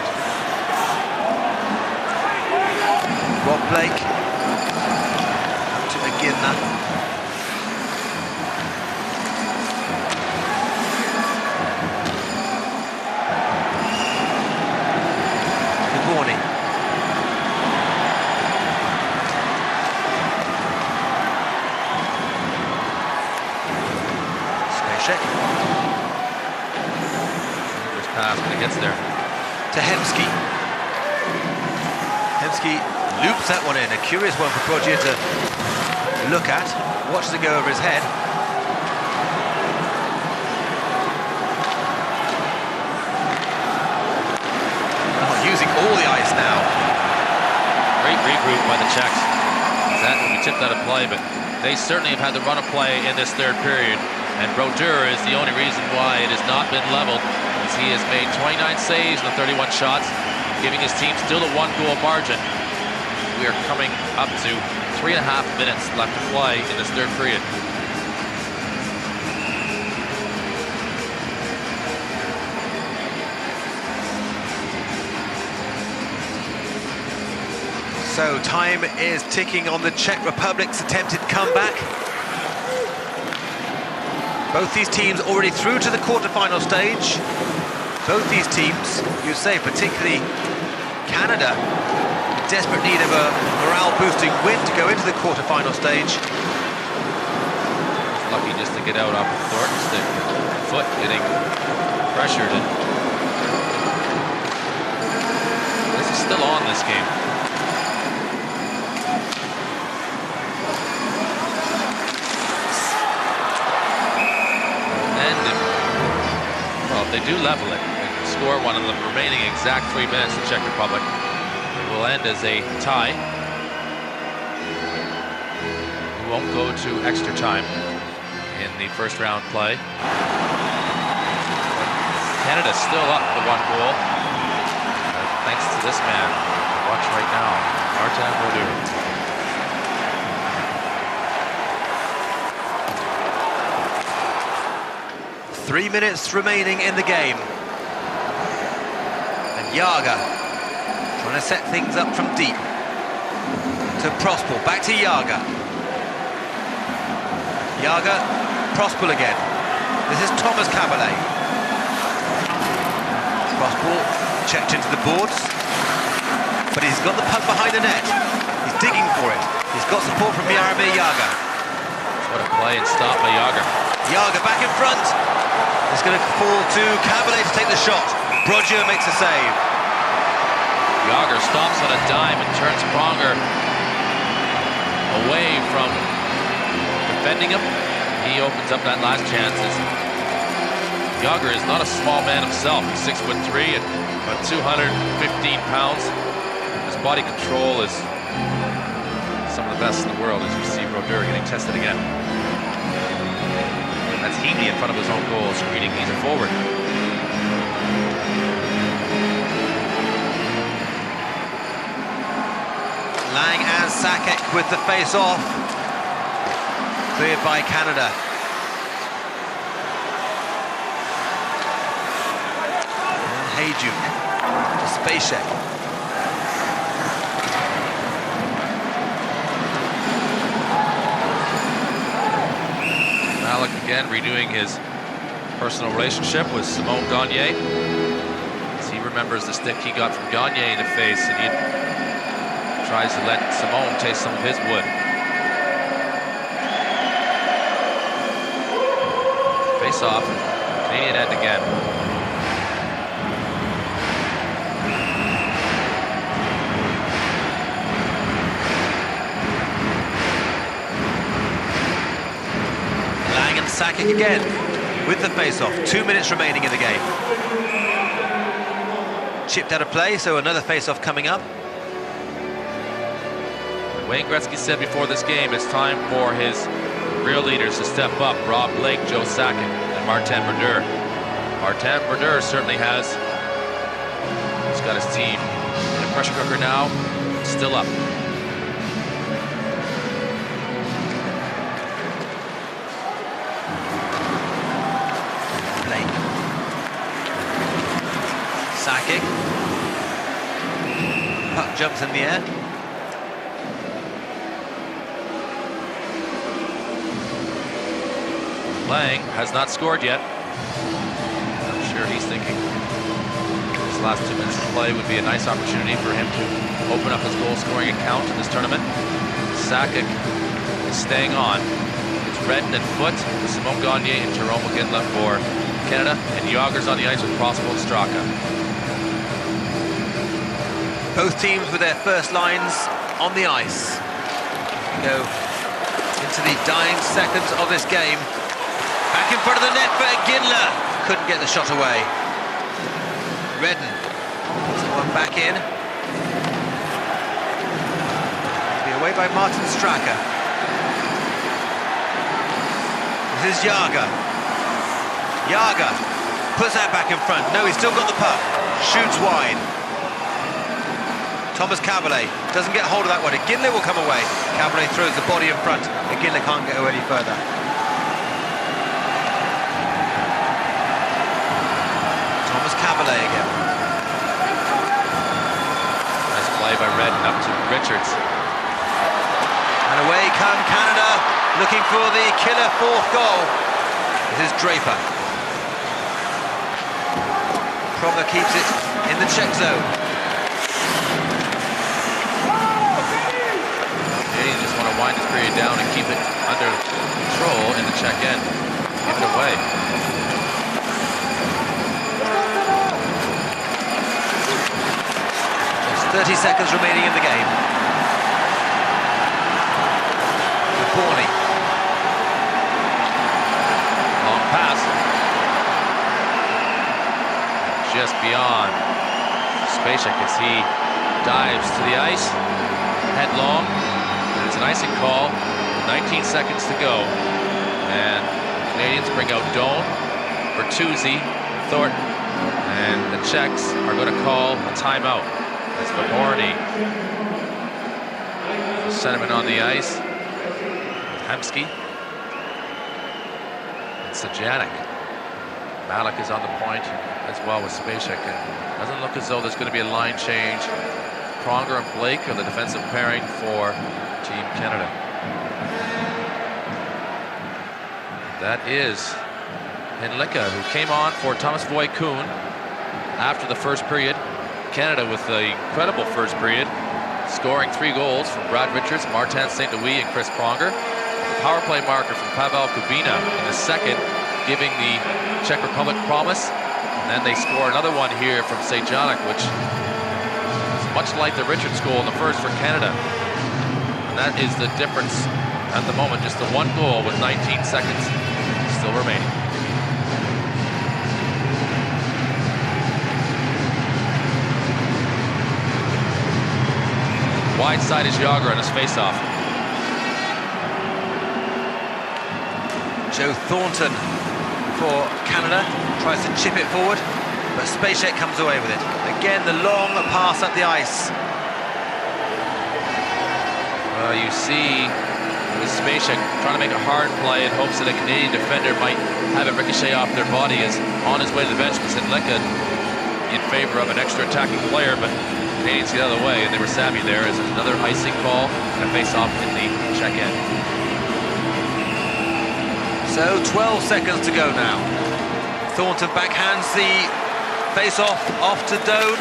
Rob Blake up to Iginla. Borny. Spacek. First pass when he gets there. To Hemski. Hemski loops that one in. A curious one for Brodeur to look at. Watches it go over his head. Using all the ice now. Great regroup by the Czechs. That will be tipped out of play, but they certainly have had the run of play in this third period. And Brodeur is the only reason why it has not been leveled, as he has made 29 saves in the 31 shots, giving his team still a one-goal margin. We are coming up to 3.5 minutes left to play in this third period. So time is ticking on the Czech Republic's attempted comeback. Both these teams already through to the quarter-final stage. Both these teams, you say, particularly Canada, in desperate need of a morale-boosting win to go into the quarter-final stage. Lucky just to get out off the Thornton stick. Foot getting pressured. And this is still on this game. If they do level it and score one in the remaining exact 3 minutes in Czech Republic, it will end as a tie. We won't go to extra time in the first round play. Canada still up to 1 goal. Thanks to this man. Watch right now, Martin Brodeur. 3 minutes remaining in the game. And Jager trying to set things up from deep. To Prospel, back to Jager. Jager, Prospel again. This is Thomas Cabalet. Prospel checked into the boards, but he's got the puck behind the net. He's digging for it. He's got support from Jaromir Jager. What a play and stop by Jager. Jager back in front. It's going to fall to Cabalet to take the shot. Brodeur makes a save. Jager stops on a dime and turns Pronger away from defending him. He opens up that last chance. Jager is not a small man himself. He's 6'3" and about 215 pounds. His body control is some of the best in the world, as you see Brodeur getting tested again. That's Heaney in front of his own goal, screening either forward. Lang and Sakic with the face-off. Cleared by Canada. And Hayjuk to Spacek. Malik again renewing his personal relationship with Simon Gagne, as he remembers the stick he got from Gagne in the face, and he tries to let Simon taste some of his wood. Face off, Canadian end again. Sakic again with the face-off. 2 minutes remaining in the game. Chipped out of play, so another face-off coming up. Wayne Gretzky said before this game, it's time for his real leaders to step up. Rob Blake, Joe Sakic, and Martin Brodeur. Martin Brodeur certainly has. He's got his team in a pressure cooker now, still up. Sakic. Puck jumps in the air. Lang has not scored yet. I'm sure he's thinking this last 2 minutes of play would be a nice opportunity for him to open up his goal-scoring account in this tournament. Sakic is staying on. It's Redden and Foot, Simon Gagne and Jerome McGinley for Canada, and Jager's on the ice with Prospel and Straka. Both teams with their first lines on the ice. We go into the dying seconds of this game. Back in front of the net for Ginla. Couldn't get the shot away. Redden puts the one back in. Be away by Martin Straka. This is Jager. Jager puts that back in front. No, he's still got the puck. Shoots wide. Thomas Cabalet doesn't get hold of that one. Ginla will come away. Cabalet throws the body in front. Ginla can't go any further. Thomas Cabalet again. Nice play play by Redden up to Richards. And away come Canada, looking for the killer fourth goal. This is Draper. Pronger keeps it in the Czech zone. Canadians just want to wind this period down and keep it under control in the Czech end. Give it away. There's 30 seconds remaining in the game. Borny. Long pass. Just beyond Spacek as he dives to the ice. Headlong. And it's an icing call. 19 seconds to go. And the Canadians bring out Doan, Bertuzzi, Thornton. And the Czechs are going to call a timeout. That's Borny. The centerman on the ice. Hemsky and Sajanic. Malik is on the point as well with Spacek, and doesn't look as though there's going to be a line change. Pronger and Blake are the defensive pairing for Team Canada. That is Henlicka, who came on for Thomas Voigt-Koen after the first period. Canada with the incredible first period, scoring 3 goals from Brad Richards, Martin St. Louis, and Chris Pronger. Power play marker from Pavel Kubina in the second, giving the Czech Republic promise. And then they score another one here from Sajanic, which is much like the Richards goal in the first for Canada. And that is the difference at the moment, just the 1 goal with 19 seconds still remaining. Wide side is Yager on his faceoff. Joe Thornton for Canada, tries to chip it forward, but Spacek comes away with it. Again, the long pass up the ice. Well, you see with Spacek trying to make a hard play in hopes that a Canadian defender might have it ricochet off their body, is on his way to the bench, but Henlicka in favor of an extra attacking player, but Canadians get out of the way, and they were savvy there as another icing call and a face-off in the Czech end. So 12 seconds to go now. Thornton backhands the face-off off to Doan.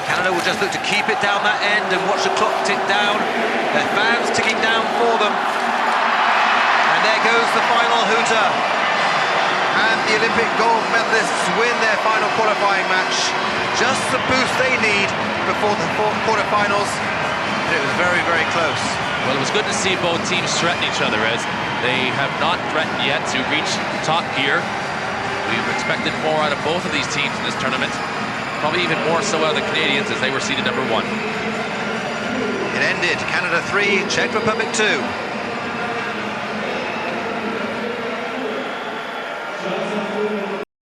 Canada will just look to keep it down that end and watch the clock tick down. Their fans ticking down for them. And there goes the final hooter. And the Olympic gold medalists win their final qualifying match. Just the boost they need before the quarterfinals. And it was very, very close. Well, it was good to see both teams threaten each other, as they have not threatened yet to reach top gear. We've expected more out of both of these teams in this tournament. Probably even more so out of the Canadians, as they were seeded number 1. It ended Canada 3, Czech Republic 2.